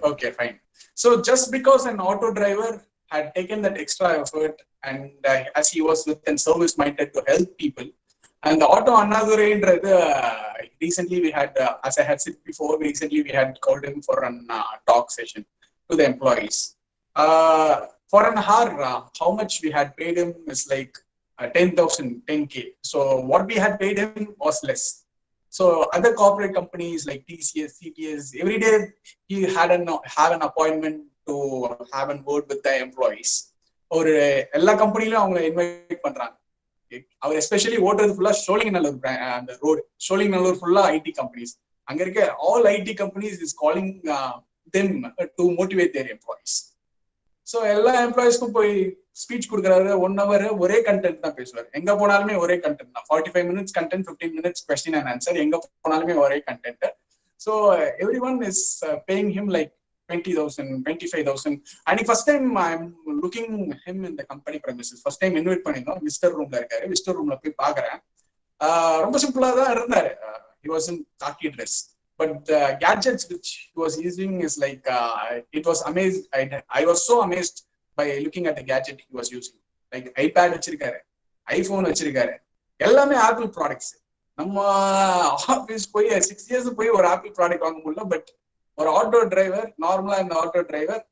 Okay, fine. So just because an auto driver had taken that extra effort and as he was with and service minded to help people, and the auto another recently we had, as I had said before, recently we had called him for an talk session to the employees. For an hour, how much we had paid him is like 10K. So what we had paid him was less. So other corporate companies like TCS, CTS, every day he had have an appointment to have a word with the employees. Or எல்லா கம்பெனிலயும் அவங்க invite பண்றாங்க. அவர் especially ஓட்டுறது ஃபுல்லா ஷோலிங்கநல்லூர் அந்த road, Sholinganallur ஃபுல்லா IT companies. அங்க இருக்க all IT companies is calling them to motivate their employees. So எல்லா எம்ப்ளாயிஸ்க்கும் போய் ஸ்பீச் கொடுக்குறாரு. 1 hour ஒரே கண்டென்ட் தான் பேசுவார். எங்க போனாலுமே ஒரே கண்டென்ட் தான். 45 minutes content, 15 minutes question and answer. எங்க போனாலுமே ஒரே content. So every one is paying him like 20,000, 25,000. அன்னைக்கு first time I am looking him in the company premises. First time invite பண்ணிருந்தோம். விசிட்டர் ரூம்ல இருக்காரு. விசிட்டர் ரூம்ல போய் பாக்குறேன். ரொம்ப சிம்பிளா தான் இருந்தாரு. He was in khaki dress. But the gadgets which he was using is like, it was amazed. I was so amazed by looking at the gadget he was using. Like iPad வச்சிருக்காரு, iPhone வச்சிருக்காரு, எல்லாமே Apple products. நம்ம office போய் 6 years போய் ஒரு apple product வாங்க முடியல. But ஒரு ஆட்டோ டிரைவர், நார்மலா இந்த auto driver,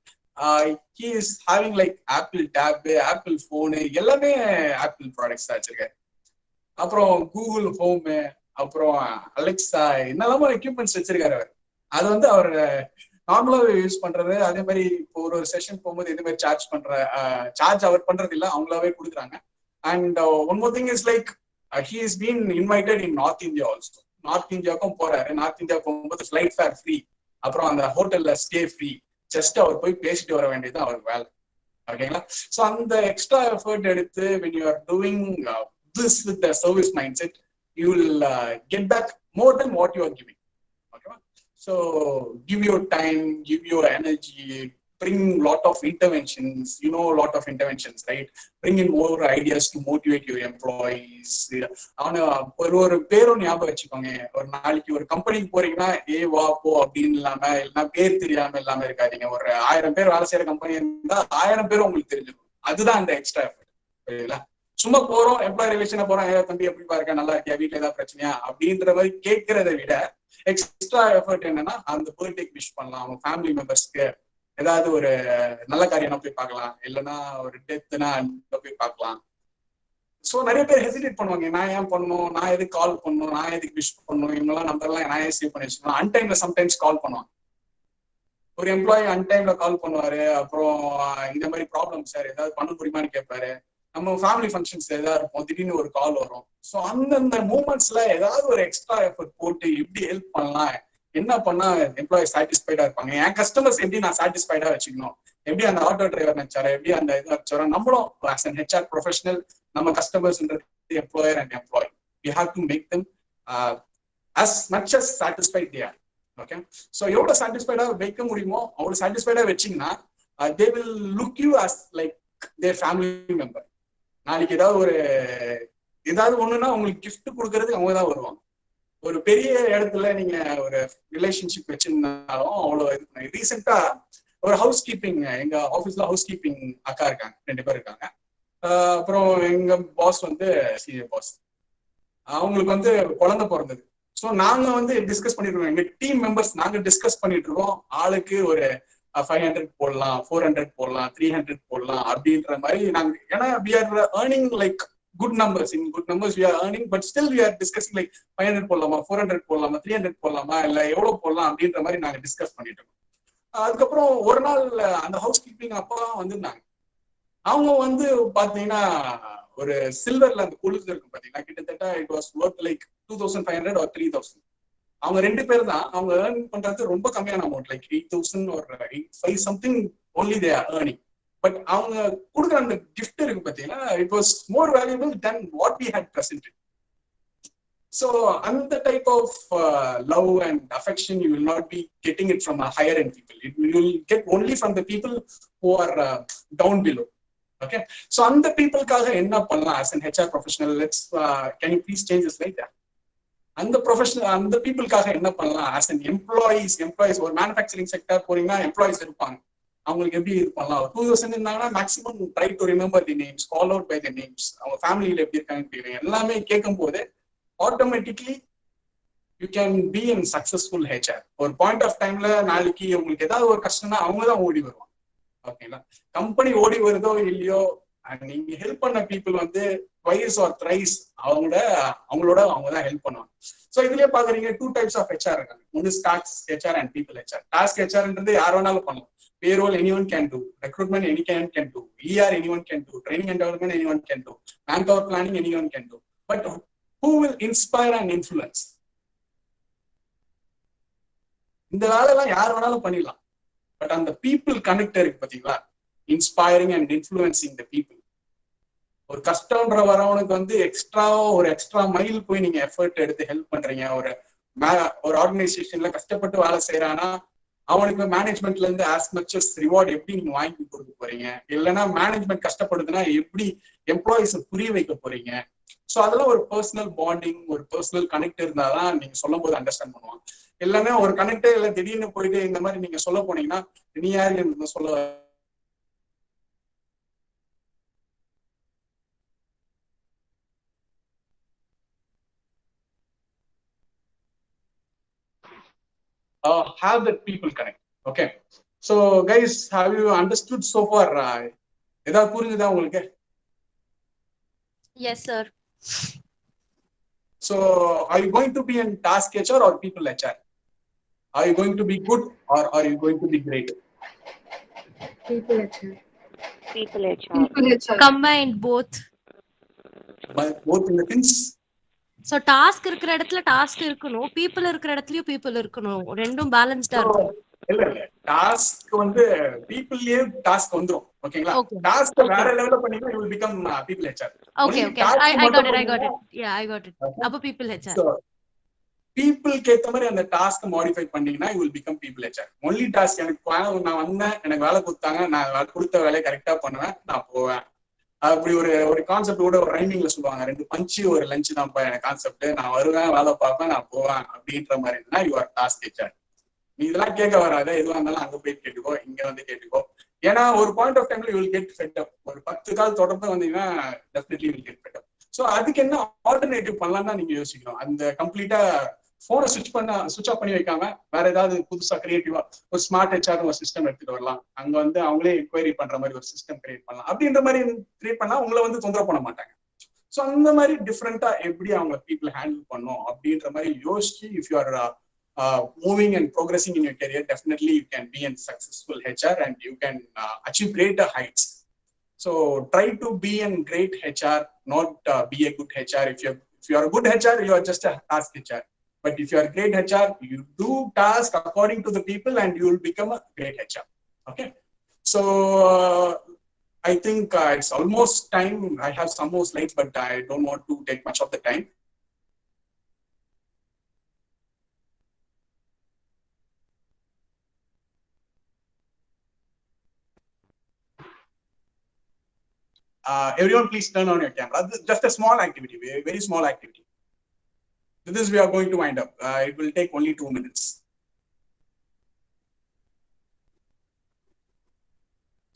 he is having like Apple tab, Apple phone, எல்லாமே ஆப்பிள் ப்ராடக்ட்ஸ் தான் வச்சிருக்காரு. அப்புறம் கூகுள் ஹோம், அப்புறம் அலெக்சா, என்னெல்லாமோ எக்யூப்மெண்ட்ஸ் வச்சிருக்காரு அவர். அது அவர் நார்மலாவே யூஸ் பண்றது. அதே மாதிரி இப்போ ஒரு செஷன் போகும்போது எது மாதிரி சார்ஜ் அவர் பண்றது இல்லை, அவங்களாவே கொடுக்குறாங்க. And one more thing is like he is been invited in North India also. North இந்தியாவுக்கும் போறாரு. நார்த் இந்தியா போகும்போது ஃபிளைட் ஃபேர் ஃப்ரீ, அப்புறம் அந்த ஹோட்டல்ல ஸ்டே ஃப்ரீ. ஜஸ்ட் அவர் போய் பேசிட்டு வர வேண்டியது அவர் வேலை. ஓகேங்களா? ஸோ அந்த எக்ஸ்ட்ரா எஃபர்ட் எடுத்து when you are doing this with the service mindset, you will get back more than what you are giving. Okay, so give your time, give your energy, bring lot of interventions. You know, a lot of interventions, right? Bring in more ideas to motivate your employees. அவன ஒரு பேரும் ஞாபகம் வச்சுக்கோங்க. ஒரு நாளைக்கு ஒரு கம்பெனிக்கு போறீங்கன்னா ஏ வா போ அப்படின்னு இல்லாம, இல்லைன்னா பேர் தெரியாம இல்லாம இருக்காதீங்க. ஒரு 1000 பேர் வேலை செய்யற கம்பெனி இருந்தா 1000 பேரும் உங்களுக்கு தெரிஞ்சிடும். அதுதான் அந்த எக்ஸ்ட்ரா எஃபர்ட். புரியுதுங்களா? சும்மா போறோம், எம்ப்ளாய் ரிலேஷனை போறோம், தம்பி எப்படி பாருக்க, நல்லா இருக்கியா, வீட்டுல ஏதாவது பிரச்சனையா அப்படின்ற மாதிரி கேட்கறத விட எக்ஸ்ட்ரா எஃபர்ட் என்னன்னா அந்த பர்த்டேக்கு விஷ் பண்ணலாம், அவங்க ஃபேமிலி மெம்பர்ஸ்க்கு ஏதாவது ஒரு நல்ல காரியம் போய் பார்க்கலாம், இல்லைன்னா ஒரு டெத்னா போய் பார்க்கலாம். ஸோ நிறைய பேர் ஹெசிடேட் பண்ணுவாங்க, நான் ஏன் பண்ணணும், நான் எதுக்கு கால் பண்ணணும், நான் எதுக்கு விஷ் பண்ணணும், இவங்கெல்லாம் நம்பர்லாம் நான் சேவ் பண்ணி வச்சுக்கணும். அன்டைம்ல சம்டைம்ஸ் கால் பண்ணுவாங்க. ஒரு எம்ப்ளாயி அன்டைம்ல கால் பண்ணுவாரு, அப்புறம் இந்த மாதிரி ப்ராப்ளம் சார் ஏதாவது பண்ண முடியுமான்னு கேட்பாரு. நம்ம ஃபேமிலி ஃபங்க்ஷன்ஸ் ஏதாவது இருக்கும், திடீர்னு ஒரு கால் வரும். ஸோ அந்தந்த மூமெண்ட்ஸ்ல ஏதாவது ஒரு எக்ஸ்ட்ரா எஃபர்ட் போட்டு எப்படி ஹெல்ப் பண்ணலாம், என்ன பண்ணா எம்ப்ளாயி சாட்டிஸ்ஃபைடா இருப்பாங்க, என் கஸ்டமர்ஸ் எப்படி நான் சாட்டிஸ்ஃபைடா வச்சுக்கணும், எப்படி அந்த ஆட்டோ டிரைவர் நினைச்சாரா, எப்படி அந்த இது வச்சாரா, நம்மளும் ஆஸ் அன் ஹெச்ஆர் ப்ரொஃபஷனல் நம்ம கஸ்டமர்ஸ்ன்றது employer and employee, we have to make them as much as satisfied they are. Okay, so எவ்வளவு சாட்டிஸ்ஃபைடா வைக்க முடியுமோ அவ்வளவு சாட்டிஸ்ஃபைடா வச்சீங்கன்னா they will look you as like their family member. நாளைக்கு ஏதாவது ஒண்ணுன்னா உங்களுக்கு கிஃப்ட் கொடுக்கறதுக்கு அவங்க தான் வருவாங்க. ஒரு பெரிய இடத்துல நீங்க ஒரு ரிலேஷன்ஷிப் வச்சிருந்தாலும் அவ்வளவு இது. ரீசெண்டா ஒரு ஹவுஸ் கீப்பிங், எங்க ஆபீஸ்ல ஹவுஸ் கீப்பிங் அக்கா இருக்காங்க, 2 பேர் இருக்காங்க. அப்புறம் எங்க பாஸ் சீனியர் பாஸ், அவங்களுக்கு குழந்தை பிறந்தது. ஸோ நாங்க டிஸ்கஸ் பண்ணிட்டு இருக்கோம், எங்க டீம் மெம்பர்ஸ் நாங்க டிஸ்கஸ் பண்ணிட்டு இருக்கோம், ஆளுக்கு ஒரு 500 போடலாம், 400 போடலாம், 300 போடலாம் அப்படின்ற மாதிரி நாங்க. ஏன்னா we are earning like good numbers, in good numbers we are earning, but still we are discussing like 500 போடலாமா, 400 போடலாமா, 300 போடலாமா, இல்ல எவ்வளவு போடலாம் அப்படின்ற மாதிரி நாங்க டிஸ்கஸ் பண்ணிட்டு இருக்கோம். அதுக்கப்புறம் ஒரு நாள் அந்த ஹவுஸ் கீப்பிங் அப்பா வந்திருந்தாங்க. அவங்க பாத்தீங்கன்னா ஒரு சில்வர்ல அந்த கொலுசு இருக்கும் பாத்தீங்கன்னா, கிட்டத்தட்ட it was Worth like 2500 or 3000. அவங்க 2 பேர் தான், அவங்க ஏர்ன் பண்றது ரொம்ப கம்மியான amount, like 8000 or 85 something only they are earning. But அவங்க கொடுக்குற அந்த கிஃப்ட் இருக்கு பாத்தீங்கன்னா, it was more valuable than what we had presented. So அந்த type of love and affection you will not be getting it from a higher end people. You will get only from the people who are down below. Okay, so அந்த பீப்புளுக்காக என்ன பண்ணலாம் as an HR professional? Let's can you please change the slide there? அந்த professional அந்த பீப்புளுக்காக என்ன பண்ணலாம் as an employees ஒரு மேனுஃபேக்சரிங் செக்டர் போறீங்கன்னா எம்ப்ளாயிஸ் இருப்பாங்க, அவங்களுக்கு எப்படி இது பண்ணலாம். 2000 இருந்தாங்கன்னா maximum try to remember the names, call out by the names, அவங்க ஃபேமிலியில எப்படி இருக்காங்கன்னு தெரியும். எல்லாமே கேட்கும் போது automatically you can be in successful HR. ஒரு பாயிண்ட் ஆஃப் டைம்ல நாளைக்கு உங்களுக்கு ஏதாவது ஒரு கஷ்டம்னா அவங்க தான் ஓடி வருவாங்க. ஓகேங்களா? கம்பெனி ஓடி வருதோ இல்லையோ, நீங்க ஹெல்ப் பண்ண பீப்புள் ட்வைஸ் ஆர் த்ரைஸ் அவங்களோட அவங்க தான் ஹெல்ப் பண்ணுவாங்க. ஸோ இதுலயே பாக்குறீங்க 2 டைப்ஸ் ஆஃப் HR இருக்காங்க. ஒன்று task HR and people HR. Task HRன்றது யார் வேணாலும் பண்ணலாம். Payroll anyone can do, recruitment anyone can do, ER anyone can do, training and development anyone can do, manpower planning anyone can do. But who will inspire and influence? இந்த வேலையெல்லாம் யார் வேணாலும் பண்ணிடலாம். But அந்த பீப்புள் கனெக்ட் இருக்கு பாத்தீங்களா, inspiring and influencing the people. ஒரு கஷ்டம்ன்ற வரவனுக்கு extra mile போய் நீங்க எஃபர்ட் எடுத்து ஹெல்ப் பண்றீங்க. ஒரு ஆர்கனைசேஷன்ல கஷ்டப்பட்டு வேலை செய்யறானா அவனுக்கு மேனேஜ்மெண்ட்ல இருந்து ஆஸ் மச் அஸ் ரிவார்ட் எப்படி நீங்க வாங்கி கொடுக்க போறீங்க, இல்லைன்னா மேனேஜ்மெண்ட் கஷ்டப்படுதுன்னா எப்படி எம்ப்ளாயிஸ் புரிய வைக்க போறீங்க. ஸோ அதெல்லாம் ஒரு பர்சனல் பாண்டிங், ஒரு பர்சனல் கனெக்ட் இருந்தாதான் நீங்க சொல்லும் போது அண்டர்ஸ்டாண்ட் பண்ணுவாங்க. எல்லாமே ஒரு கனெக்டே இல்லை, திடீர்னு போயிட்டு இந்த மாதிரி நீங்க சொல்ல போனீங்கன்னா நீ யாரு சொல்ல. Have that people connect. Okay, so guys, have you understood so far? ஏதாவது புரிஞ்சுதா உங்களுக்கு? Yes sir. So are you going to be in task HR or people HR? Are you going to be good or are you going to be great? People HR. People HR. People HR. Combined both. Both in the sense? So task இருக்கிற இடத்துல task இருக்கணும், people இருக்கிற இடத்துலயும் people இருக்கணும், ரெண்டும் பேலன்ஸ்டா இருக்கணும். இல்ல task பீப்புள்லயே task வந்துரும். ஓகேங்களா? டாஸ்க் வேற லெவல்ல பண்ணீங்கன்னா you will become people HR. Okay, I got it. Yeah, I got it. அப்ப people HR. So பீப்புளுக்கு ஏத்த மாதிரி அந்த டாஸ்க் மாடிஃபை பண்ணீங்கன்னா you will become people HR. Only task நான் வந்தேன், எனக்கு வேலை கொடுத்தாங்க, நான் கொடுத்த வேலையை கரெக்டா பண்ணுவேன், நான் போவேன். அப்படி ஒரு கான்செப்ட் கூட ஒரு ரைமிங்ல சொல்லுவாங்க, 2 பஞ்சு ஒரு லஞ்ச் தான் எனக்கு கான்செப்ட், நான் வருவேன், வேலை பார்ப்பேன், நான் போவேன் அப்படின்ற மாதிரி இருந்தா யூ ஆர் டாஸ்க் HR. நீ இதெல்லாம் கேட்க வராத, எதுவாக இருந்தாலும் அங்க போய் கேட்டுக்கோ, இங்க கேட்டுக்கோ. ஏன்னா ஒரு பாயிண்ட் ஆஃப் டைம்ல you will get fed up. ஒரு 10 கால் தொடர்ந்து வந்தீங்கன்னா definitely will get fed up. So அதுக்கு என்ன ஆல்டர்னேட்டிவ் பண்ணலாம்னா நீங்க யோசிக்கணும். அந்த கம்ப்ளீட்டா போனை சுவிட்ச் ஆஃப் பண்ணி வைக்காம வேற ஏதாவது புதுசா கிரியேட்டிவா ஒரு ஸ்மார்ட் ஹெச்ஆர் ஒரு சிஸ்டம் எடுத்துட்டு வரலாம். அங்க வந்து அவங்களே என்கொயரி பண்ற மாதிரி ஒரு சிஸ்டம் கிரியேட் பண்ணலாம். அப்படின்ற மாதிரி கிரியேட் பண்ணா உங்களை வந்து தொந்தரவு பண்ண மாட்டாங்க. ஸோ அந்த மாதிரி டிஃப்ரெண்டா எப்படி அவங்க பீப்புள் ஹேண்டில் பண்ணும் அப்படின்ற மாதிரி யோசிச்சு if you are moving and progressing in your career, definitely you can be a successful HR and you can achieve greater heights. So try to be a great HR, not be a good HR. If you are a good HR, you are just a task HR. But if you are a great HR, you do task according to the people and you will become a great HR. Okay. So I think it's almost time. I have some more slides, but I don't want to take much of the time. Everyone please turn on your camera. Just a small activity, very small activity. With this we are going to wind up. It will take only 2 minutes.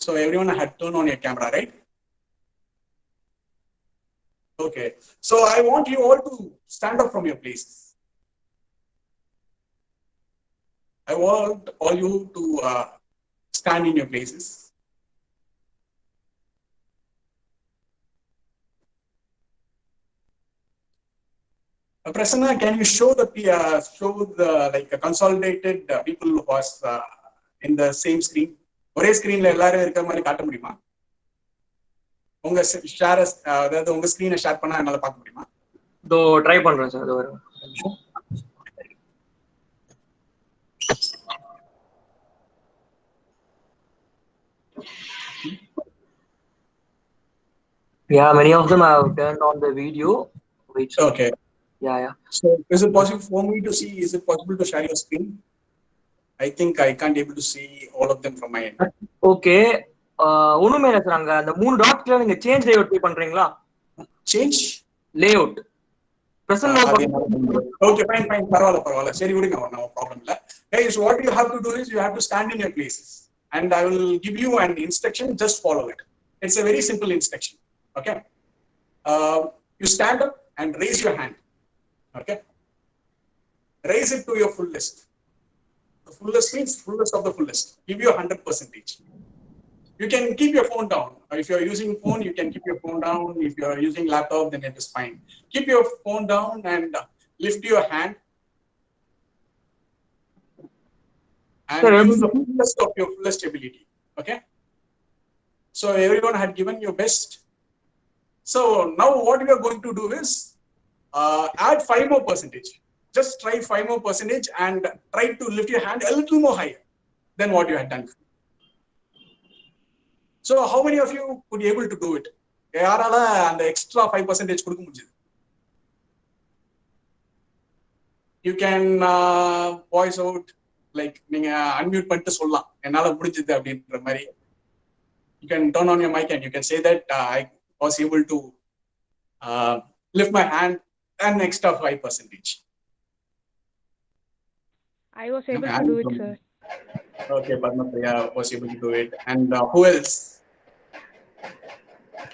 So everyone had turned on your camera, right? Okay. So I want you all to stand up from your places. I want all you to stand in your places. Prasanna, can you show the like consolidated people who was in the same screen? ஒரே ஸ்கிரீன்ல எல்லாரும் இருக்கிற மாதிரி காட்ட முடியுமா? உங்க share அதாவது உங்க ஸ்கிரீனை ஷேர் பண்ணா என்னால பார்க்க முடியுமா? இதோ ட்ரை பண்றேன் சார். ஒரு நிமிஷம். Yeah, many of them have turned on the video. Which okay. Yeah. So is it possible for me to see? Is it possible to share your screen? I think I can't able to see all of them from my end. Okay. ஒண்ணுமே இல்ல sir. அங்க அந்த 3 டாட்ஸ்ல நீங்க change layout பண்றீங்களா? Change layout. Present Okay, fine. பரவாயில்ல. சரி விடுங்க, no problem இல்ல. Guys, what you have to do is you have to stand in your places and I will give you an instruction, just follow it. It's a very simple instruction. Okay. You stand up and raise your hand. Okay. Raise it to your fullest. The fullest means fullest of the fullest. Give you 100%. You can keep your phone down. If you are using phone, you can keep your phone down. If you are using laptop, then it is fine. Keep your phone down and lift your hand. And use the fullest of your fullest ability. Okay. So everyone had given your best. So now what we are going to do is add 5 more percentage. Just try 5 more percentage and try to lift your hand a little more higher than what you had done. So how many of you could be able to do it? யாரால அந்த extra 5% கொடுக்க முடியுது? You can voice out, like நீங்க unmute பண்ணிட்டு சொல்லலாம் என்னால முடிஞ்சது அப்படின்ற மாதிரி. You can turn on your mic and you can say that I was able to lift my hand an extra 5%. I was able to do it, sir. Okay, Padmapriya was able to do it. And who else?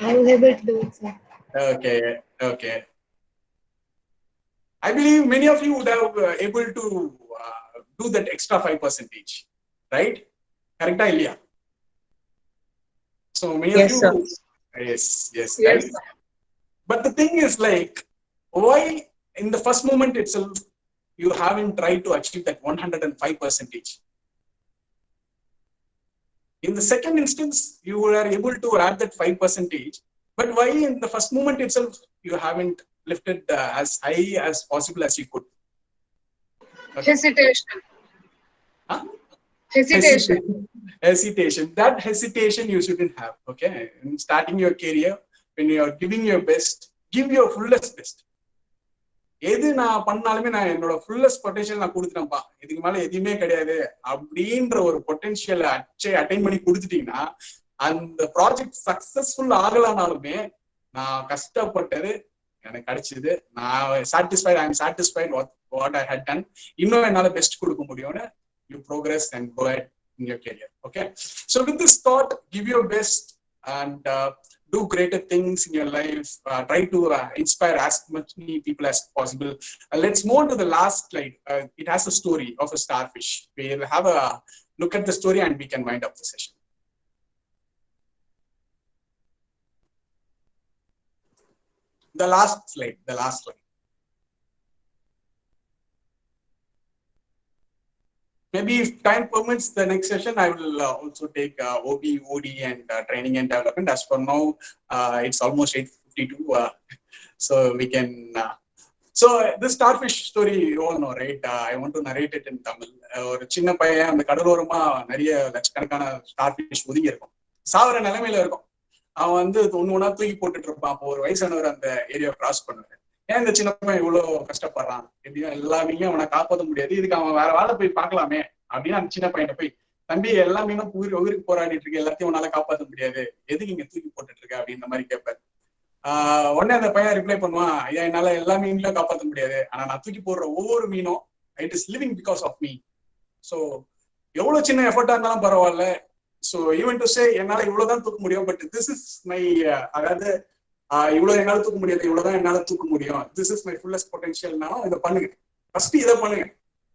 I was able to do it, sir. Okay. I believe many of you would have able to do that extra 5%, right? Correct, Ilya? So many of you. Yes. Right? But the thing is, like, why in the first moment itself you haven't tried to achieve that 105%? In the second instance, you were able to add that 5%, but why in the first moment itself you haven't lifted as high as possible as you could? Okay. Hesitation. That hesitation you shouldn't have. Okay. In starting your career, when you are giving your best, give your fullest best. எது நான் பண்ணாலுமே நான் என்னோட fullest potential நான் கொடுத்துட்டேன்ப்பா, இதுக்கு மேல எதுவுமே கிடையாது அப்படின்ற ஒரு பொட்டன்ஷியல் அட்டைன் பண்ணி கொடுத்துட்டீங்கன்னா அந்த ப்ராஜெக்ட் சக்சஸ்ஃபுல் ஆகலானாலுமே நான் கஷ்டப்பட்டது எனக்கு கிடைச்சது, நான் satisfied, I am satisfied what I had done, இன்னும் என்னால பெஸ்ட் கொடுக்க முடியும்னு you progress and go ahead in your career. Okay. So with this thought, give your best and do greater things in your life. Try to inspire as many people as possible. Let's move on to the last slide. It has a story of a starfish. We'll have a look at the story and we can wind up the session. The last slide. Maybe if time permits, the next session I will also take OB, OD, and training and development. As for now, it's almost 8:52, so we can. So this starfish story you all know, right? I want to narrate it in Tamil. ஒரு சின்ன பையன் அந்த கடலோரமா நிறைய லட்சக்கணக்கான starfish ஒதுங்கி இருக்கும், சாவர நிலைமையில இருக்கும். அவன் வந்து ஒண்ணு தூக்கி போட்டுட்டு இருப்பான். அப்போ ஒரு வயசானவர் அந்த ஏரியா கிராஸ் பண்ணுவாரு. ஏன் இந்த சின்ன பையன் இவ்வளவு கஷ்டப்படுறான், எப்படியும் எல்லா மீனையும் அவனை காப்பாற்ற முடியாது, இதுக்கு அவன் வேற வேலை போய் பார்க்கலாமே அப்படின்னு அந்த சின்ன பையனை போய், தம்பி எல்லா மீனும் உயிருக்கு போராடிட்டு இருக்கு, எல்லாத்தையும் உன்னால காப்பாற்ற முடியாது, எதுக்கு இங்க தூக்கி போட்டுட்டு இருக்க அப்படின்ற மாதிரி கேட்பாரு. உடனே அந்த பையன் ரிப்ளை பண்ணுவான், ஐயா என்னால எல்லா மீன்லையும் காப்பாற்ற முடியாது, ஆனா நான் தூக்கி போடுற ஒவ்வொரு மீனும் it is living because of me. So எவ்வளவு சின்ன எஃபர்ட்டா இருந்தாலும் பரவாயில்ல. ஸோ ஈவன் டு சே என்னால இவ்வளவுதான் தூக்க முடியும், பட் திஸ் இஸ் மை, அதாவது இவ்வளவு என்னால தூக்க முடியாது, இவ்வளவுதான் என்னால தூக்க முடியும், திஸ் இஸ் மை ஃபுல்லஸ்ட் பொட்டன்ஷியல்னா இதை பண்ணுங்க. ஃபர்ஸ்ட் இதை பண்ணுங்க.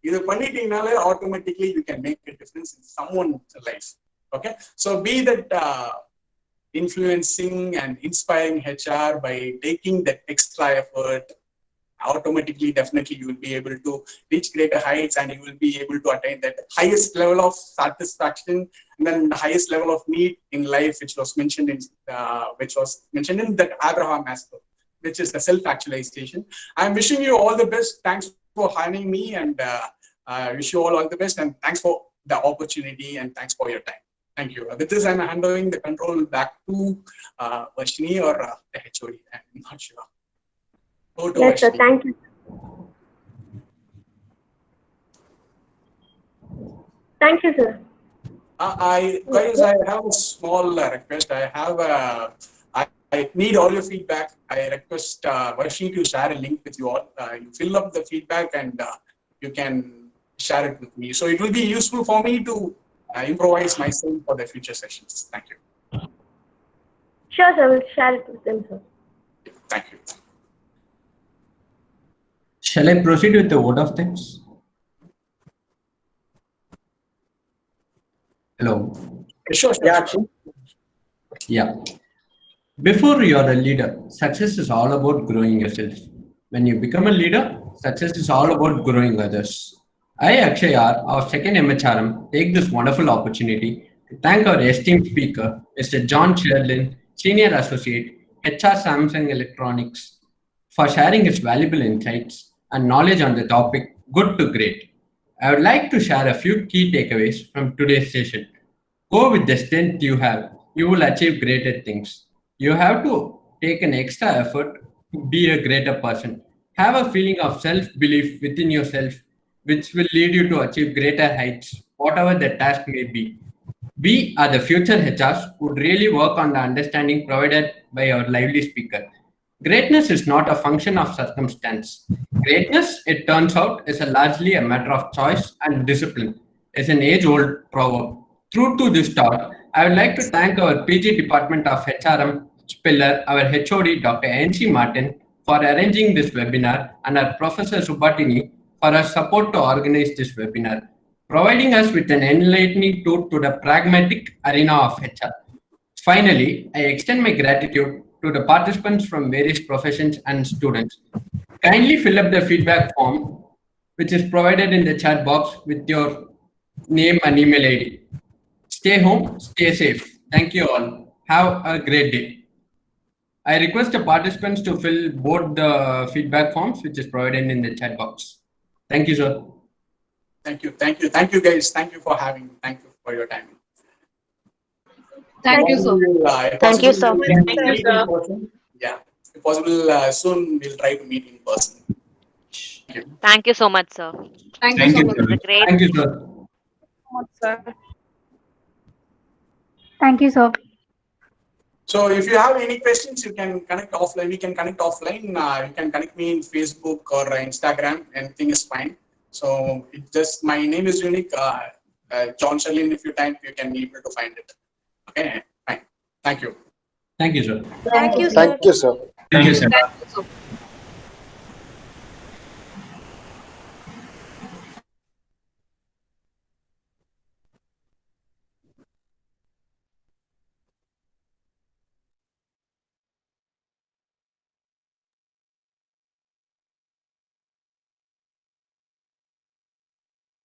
இதை பண்ணிட்டீங்கனாலே automatically you can make a difference in someone's life. Okay, so be that influencing and inspiring HR by taking that extra effort. Automatically, definitely you will be able to reach greater heights and you will be able to attain that highest level of satisfaction and then the highest level of need in life, which was mentioned in that Abraham Maslow, which is the self-actualization. I'm wishing you all the best. Thanks for having me, and wish you all the best, and thanks for the opportunity and thanks for your time. Thank you. With this, I'm handing the control back to Vaishnav or the HOD. I'm not sure. Yes, sir. Thank you. Thank you, sir. Guys, I have a small request. I need all your feedback. I request Vaishnav to share a link with you all. You fill up the feedback and you can share it with me. So it will be useful for me to improvise myself for the future sessions. Thank you. Sure, sir. We'll share it with them, sir. Thank you. Shall I proceed with the vote of thanks? Hello. Sure. Yeah. Before you are a leader, success is all about growing yourself. When you become a leader, success is all about growing others. I, Akshayar, our second MHRM, take this wonderful opportunity to thank our esteemed speaker, Mr. John Sherlin, Senior Associate, HR Samsung Electronics, for sharing his valuable insights and knowledge on the topic Good to Great. I would like to share a few key takeaways from today's session. Go with the strength you have. You will achieve greater things. You have to take an extra effort to be a greater person. Have a feeling of self-belief within yourself, which will lead you to achieve greater heights, whatever the task may be. We are the future HRs who would really work on the understanding provided by our lively speaker. Greatness is not a function of circumstance. Greatness, it turns out, is largely a matter of choice and discipline. It's an age-old proverb. True to this thought, I would like to thank our PG Department of HRM Spiller, our HOD, Dr. N.C. Martin, for arranging this webinar, and our Professor Subatini for her support to organize this webinar, providing us with an enlightening tool to the pragmatic arena of HR. Finally, I extend my gratitude to the participants from various professions and students. Kindly fill up the feedback form, which is provided in the chat box with your name and email ID. Stay home, stay safe. Thank you all. Have a great day. I request the participants to fill both the feedback forms, which is provided in the chat box. Thank you, sir. Thank you. Thank you. Thank you, guys. Thank you for having me. Thank you for your time. Thank you, sir. Thank you, sir. Thank you, sir. Yeah. If possible, soon we'll try to meet in person. Thank you. Thank you so much, sir. Thank you so much. It was a great. Thank you, sir. Thank you, sir. So if you have any questions, you can connect offline. We can connect offline. You can connect me in Facebook or Instagram. Anything is fine. So it just, my name is unique. John Sherlin, if you type, you can be able to find it. Okay, fine. Thank you. Thank you, sir. Thank you, sir. Thank you, sir. Thank you, sir. Thank you, sir.